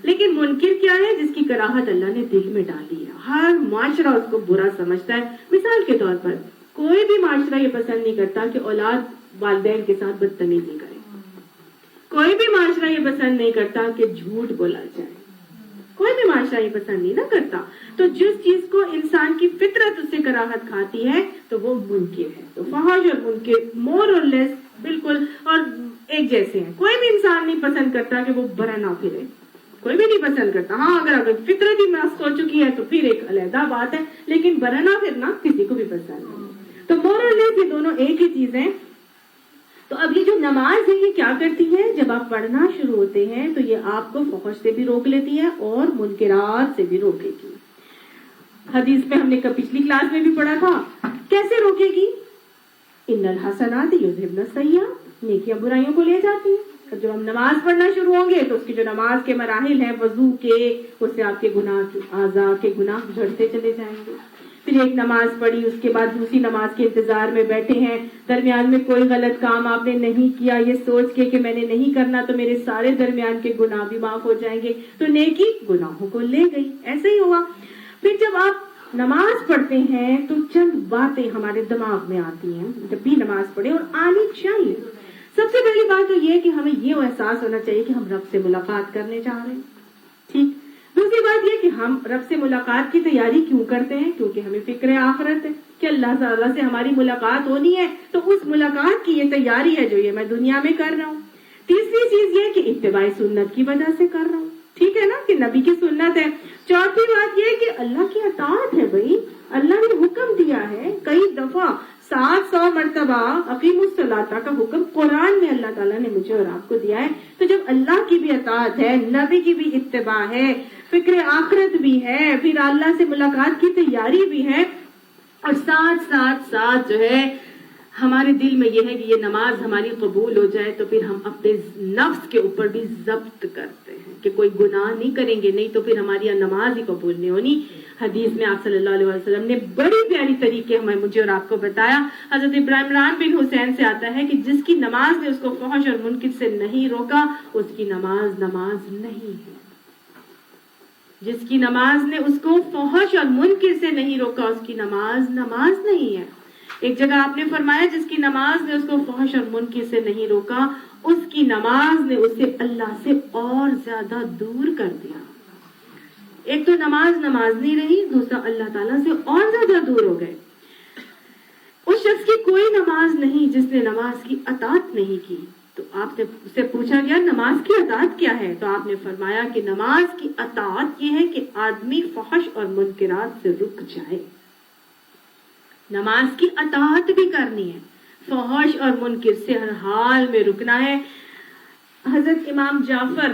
لیکن منکر کیا ہے؟ جس کی کراہت اللہ نے دل میں ڈالی ہے، ہر معاشرہ اس کو برا سمجھتا ہے۔ مثال کے طور پر کوئی بھی معاشرہ یہ پسند نہیں کرتا کہ اولاد والدین کے ساتھ بدتمیزی کرے، کوئی بھی معاشرہ یہ پسند نہیں کرتا کہ جھوٹ بولا جائے، کوئی بھی معاشرہ یہ پسند نہیں نہ کرتا۔ تو جس چیز کو انسان کی فطرت اس سے کراہت کھاتی ہے تو وہ منکر ہے۔ تو فحش اور منکر مور اور لیس بالکل اور ایک جیسے ہیں۔ کوئی بھی انسان نہیں پسند کرتا کہ وہ برا نہ پھرے، کوئی بھی نہیں پسند کرتا۔ ہاں اگر فطرت ہی مسخ ہو چکی ہے تو پھر ایک علیحدہ بات ہے، لیکن برا نہ پھرنا کسی کو بھی پسند نہیں۔ تو مور اور لیس یہ دونوں ایک ہی چیز ہیں۔ تو اب یہ جو نماز ہے یہ کیا کرتی ہے؟ جب آپ پڑھنا شروع ہوتے ہیں تو یہ آپ کو فحش سے بھی روک لیتی ہے اور منکرات سے بھی روکے گی۔ حدیث میں ہم نے پچھلی کلاس میں بھی پڑھا تھا، کیسے روکے گی؟ ان الحسنات یذہبن السیئات، نیکیاں برائیوں کو لے جاتی ہیں۔ جب ہم نماز پڑھنا شروع ہوں گے تو اس کی جو نماز کے مراحل ہیں وضو کے، اس سے آپ کے گناہ اعضاء کے گناہ جھڑتے چلے جائیں گے۔ پھر ایک نماز پڑھی، اس کے بعد دوسری نماز کے انتظار میں بیٹھے ہیں، درمیان میں کوئی غلط کام آپ نے نہیں کیا یہ سوچ کے کہ میں نے نہیں کرنا تو میرے سارے درمیان کے گناہ بھی معاف ہو جائیں گے، تو نیکی گناہوں کو لے گئی۔ ایسے ہی ہوا۔ پھر جب آپ نماز پڑھتے ہیں تو چند باتیں ہمارے دماغ میں آتی ہیں جب بھی نماز پڑھے، اور آنی چاہیے۔ سب سے پہلی بات تو یہ ہے کہ ہمیں یہ احساس ہونا چاہیے کہ ہم رب سے ملاقات کرنے جا رہے ہیں، ٹھیک۔ دوسری بات یہ کہ ہم رب سے ملاقات کی تیاری کیوں کرتے ہیں؟ کیونکہ ہمیں فکر آخرت ہے کہ اللہ تعالیٰ سے ہماری ملاقات ہونی ہے، تو اس ملاقات کی یہ تیاری ہے جو یہ میں دنیا میں کر رہا ہوں۔ تیسری چیز یہ کہ اتباع سنت کی وجہ سے کر رہا ہوں، ٹھیک ہے نا، کہ نبی کی سنت ہے۔ چوتھی بات یہ کہ اللہ کی اطاعت ہے، بھائی اللہ نے حکم دیا ہے کئی دفعہ 700 مرتبہ اقیم الصلاۃ کا حکم قرآن میں اللہ تعالیٰ نے مجھے اور آپ کو دیا ہے۔ تو جب اللہ کی بھی اطاعت ہے، نبی کی بھی اتباع ہے، فکر آخرت بھی ہے، پھر اللہ سے ملاقات کی تیاری بھی ہے، اور ساتھ جو ہے ہمارے دل میں یہ ہے کہ یہ نماز ہماری قبول ہو جائے، تو پھر ہم اپنے نفس کے اوپر بھی ضبط کرتے ہیں کہ کوئی گناہ نہیں کریں گے، نہیں تو پھر ہماری نماز ہی قبول نہیں ہونی۔ حدیث میں آپ صلی اللہ علیہ وسلم نے بڑی پیاری طریقے مجھے اور آپ کو بتایا۔ حضرت عمران بن حسین سے آتا ہے کہ جس کی نماز نے اس کو فحش اور منکر سے نہیں روکا اس کی نماز نہیں ہے، جس کی نماز نے اس کو فحش اور منکر سے نہیں روکا اس کی نماز نہیں ہے۔ ایک جگہ آپ نے فرمایا جس کی نماز نے اس کو فحش اور منکر سے نہیں روکا اس کی نماز نے اسے اللہ سے اور زیادہ دور کر دیا۔ ایک تو نماز نہیں رہی، دوسرا اللہ تعالیٰ سے اور زیادہ دور ہو گئے۔ اس شخص کی کوئی نماز نہیں جس نے نماز کی اطاعت نہیں کی۔ تو آپ سے پوچھا گیا نماز کی اطاعت کیا ہے؟ تو آپ نے فرمایا کہ نماز کی اطاعت یہ ہے کہ آدمی فحش اور منکرات سے رک جائے۔ نماز کی اطاعت بھی کرنی ہے، فحش اور منکر سے ہر حال میں رکنا ہے۔ حضرت امام جعفر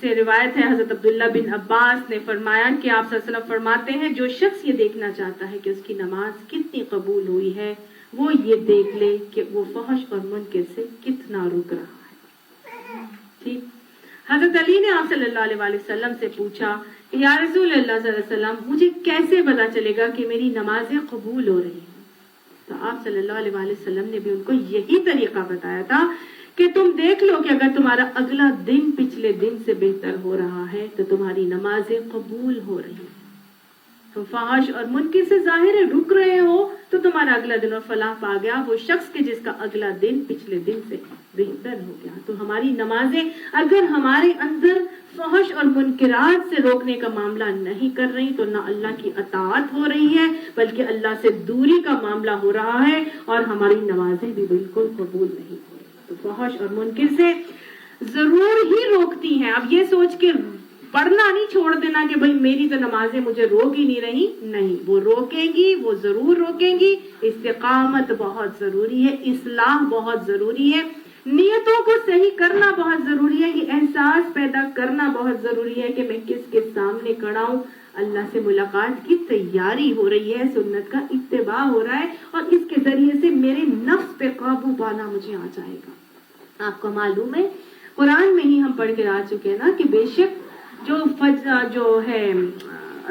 سے روایت ہے، حضرت عبداللہ بن عباس نے فرمایا کہ آپ صلی اللہ علیہ وسلم فرماتے ہیں جو شخص یہ دیکھنا چاہتا ہے کہ اس کی نماز کتنی قبول ہوئی ہے وہ یہ دیکھ لے کہ وہ فحش اور منکر سے کتنا رک رہا ہے، ٹھیک۔ حضرت علی نے آپ صلی اللہ علیہ وسلم سے پوچھا کہ یا رسول اللہ صلی اللہ علیہ وسلم مجھے کیسے پتا چلے گا کہ میری نمازیں قبول ہو رہی ہیں؟ تو آپ صلی اللہ علیہ وسلم نے بھی ان کو یہی طریقہ بتایا تھا کہ تم دیکھ لو کہ اگر تمہارا اگلا دن پچھلے دن سے بہتر ہو رہا ہے تو تمہاری نمازیں قبول ہو رہی ہیں۔ تو فحش اور منکر سے ظاہر ہے رک رہے ہو تو تمہارا اگلا دن اور فلاح پا گیا وہ شخص کے جس کا اگلا دن پچھلے دن سے بہتر ہو گیا. تو ہماری نمازیں اگر ہمارے اندر فحش اور منکرات سے روکنے کا معاملہ نہیں کر رہی تو نہ اللہ کی اطاعت ہو رہی ہے بلکہ اللہ سے دوری کا معاملہ ہو رہا ہے اور ہماری نمازیں بھی بالکل قبول نہیں ہو رہی. تو فحش اور منکر سے ضرور ہی روکتی ہیں. اب یہ سوچ کے پڑھنا نہیں چھوڑ دینا کہ بھئی میری تو نمازیں مجھے روک ہی نہیں رہی. نہیں، وہ روکیں گی، وہ ضرور روکیں گی. استقامت بہت ضروری ہے، اصلاح بہت ضروری ہے، نیتوں کو صحیح کرنا بہت ضروری ہے، یہ احساس پیدا کرنا بہت ضروری ہے کہ میں کس کے سامنے کھڑا ہوں. اللہ سے ملاقات کی تیاری ہو رہی ہے، سنت کا اتباع ہو رہا ہے اور اس کے ذریعے سے میرے نفس پہ قابو پانا مجھے آ جائے گا. آپ کو معلوم ہے قرآن میں ہی ہم پڑھ کے آ چکے نا کہ بے شک جو ہے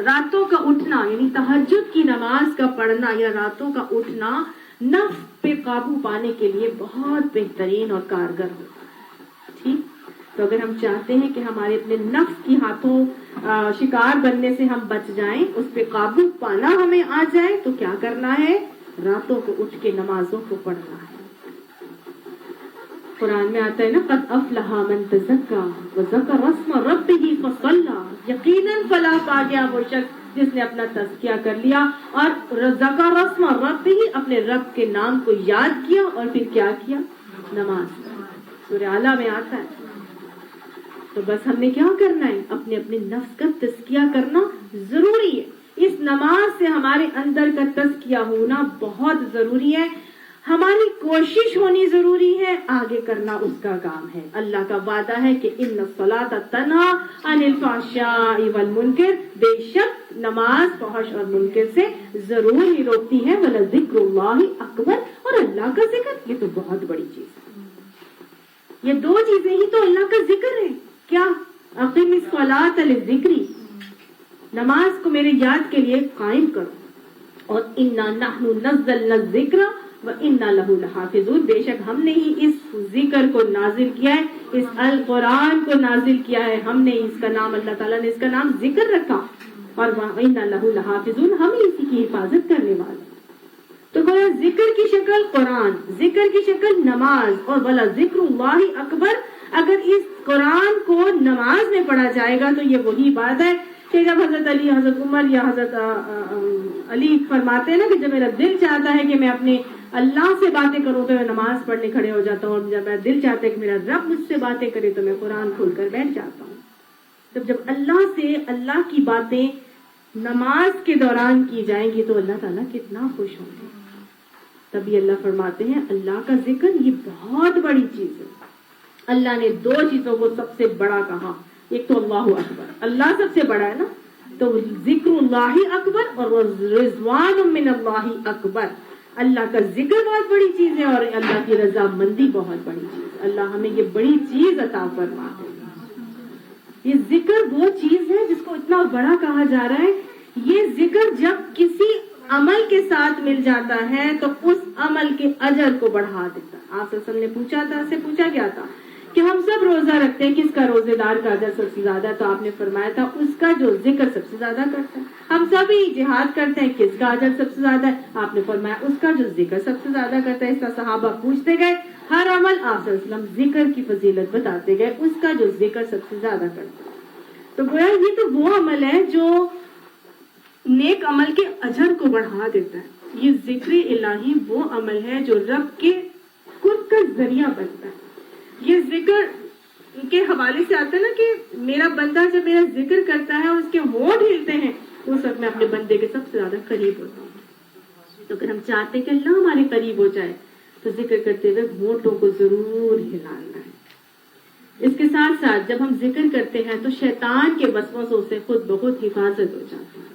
راتوں کا اٹھنا یعنی تہجد کی نماز کا پڑھنا یا راتوں کا اٹھنا نفس پہ قابو پانے کے لیے بہت بہترین اور کارگر ہوتا ہے. ٹھیک، تو اگر ہم چاہتے ہیں کہ ہمارے اپنے نفس کی ہاتھوں شکار بننے سے ہم بچ جائیں، اس پہ قابو پانا ہمیں آ جائے تو کیا کرنا ہے؟ راتوں کو اٹھ کے نمازوں کو پڑھنا ہے. قرآن میں آتا ہے نا قد افلح من تزکا وذکر اسم ربہ فصلی، یقیناً فلاح پا گیا وہ شخص جس نے اپنا تزکیہ کر لیا اور ذکر اسم ربہ اپنے رب کے نام کو یاد کیا اور پھر کیا کیا؟ نماز. سورہ اعلیٰ میں آتا ہے. تو بس ہم نے کیا کرنا ہے؟ اپنے اپنے نفس کا تزکیہ کرنا ضروری ہے. اس نماز سے ہمارے اندر کا تزکیہ ہونا بہت ضروری ہے. ہماری کوشش ہونی ضروری ہے، آگے کرنا اس کا کام ہے. اللہ کا وعدہ ہے کہ ان الصلاۃ تنہی عن الفحشاء والمنکر، بے شک نماز فحش اور منکر سے ضرور ہی روکتی ہے. ولذکر اللہ اکبر، اور اللہ کا ذکر یہ تو بہت بڑی چیز ہے. یہ دو چیزیں ہی تو اللہ کا ذکر ہے. کیا؟ اقیم الصلاۃ للذکر، نماز کو میرے یاد کے لیے قائم کرو. اور انا نحن نزلنا الذکر وَإِنَّا لَهُ لَحَافِظُونَ، بے شک ہم نے ہی اس ذکر کو نازل کیا ہے، اس القرآن کو نازل کیا ہے. ہم نے اس کا نام، اللہ تعالیٰ نے اس کا نام ذکر رکھا اور وَإِنَّا لَهُ لَحَافِظُونَ، ہم ہی اسی کی حفاظت کرنے والے. تو گویا ذکر کی شکل قرآن، ذکر کی شکل نماز، اور ولا ذکر اللہ اکبر. اگر اس قرآن کو نماز میں پڑھا جائے گا تو یہ وہی بات ہے کہ جب حضرت علی، حضرت عمر یا حضرت علی فرماتے ہیں نا کہ جب میرا دل چاہتا ہے کہ میں اپنے اللہ سے باتیں کروں تو میں نماز پڑھنے کھڑے ہو جاتا ہوں، اور جب میرا دل چاہتا ہے کہ میرا رب مجھ سے باتیں کرے تو میں قرآن کھول کر بیٹھ جاتا ہوں. جب اللہ سے اللہ کی باتیں نماز کے دوران کی جائیں گی تو اللہ تعالیٰ کتنا خوش ہوں گے. تبھی اللہ فرماتے ہیں اللہ کا ذکر یہ بہت بڑی چیز ہے. اللہ نے دو چیزوں کو سب سے بڑا کہا، ایک تو اللہ اکبر، اللہ سب سے بڑا ہے نا، تو ذکر اللہ اکبر اور رضوان من اللہ اکبر. اللہ کا ذکر بہت بڑی چیز ہے اور اللہ کی رضا مندی بہت بڑی چیز ہے. اللہ ہمیں یہ بڑی چیز عطا فرما دے. یہ ذکر وہ چیز ہے جس کو اتنا بڑا کہا جا رہا ہے. یہ ذکر جب کسی عمل کے ساتھ مل جاتا ہے تو اس عمل کے اجر کو بڑھا دیتا ہے. آپ صلی اللہ علیہ وسلم نے پوچھا کیا تھا کہ ہم سب روزہ رکھتے ہیں، کس کا روزے دار کا اجر سب سے زیادہ؟ تو آپ نے فرمایا تھا اس کا جو ذکر سب سے زیادہ کرتا ہے. ہم سب ہی جہاد کرتے ہیں، کس کا اجر سب سے زیادہ ہے؟ آپ نے فرمایا اس کا جو ذکر سب سے زیادہ کرتا ہے. اس کا صحابہ پوچھتے گئے، ہر عمل آپ صلی اللہ علیہ وسلم ذکر کی فضیلت بتاتے گئے، اس کا جو ذکر سب سے زیادہ کرتا ہے. تو گویا یہ تو وہ عمل ہے جو نیک عمل کے اجر کو بڑھا دیتا ہے. یہ ذکر الہی وہ عمل ہے جو رب کے قرب کا ذریعہ بنتا ہے. یہ ذکر کے حوالے سے آتا ہے نا کہ میرا بندہ جب میرا ذکر کرتا ہے اور اس کے ہونٹ ہلتے ہیں تو اس وقت میں اپنے بندے کے سب سے زیادہ قریب ہوتا ہوں. تو اگر ہم چاہتے ہیں کہ اللہ ہمارے قریب ہو جائے تو ذکر کرتے ہوئے ہونٹوں کو ضرور ہلانا ہے. اس کے ساتھ ساتھ جب ہم ذکر کرتے ہیں تو شیطان کے وسوسوں سے خود بخود حفاظت ہو جاتی ہے.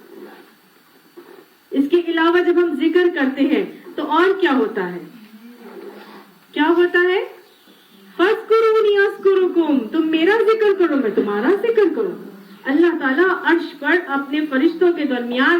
اس کے علاوہ جب ہم ذکر کرتے ہیں تو اور کیا ہوتا ہے؟ کیا ہوتا ہے؟ فَاذْكُرُونِي أَذْكُرُكُمْ، تم میرا ذکر کرو میں تمہارا ذکر کروں. اللہ تعالیٰ عرش پر اپنے فرشتوں کے درمیان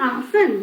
ahsan,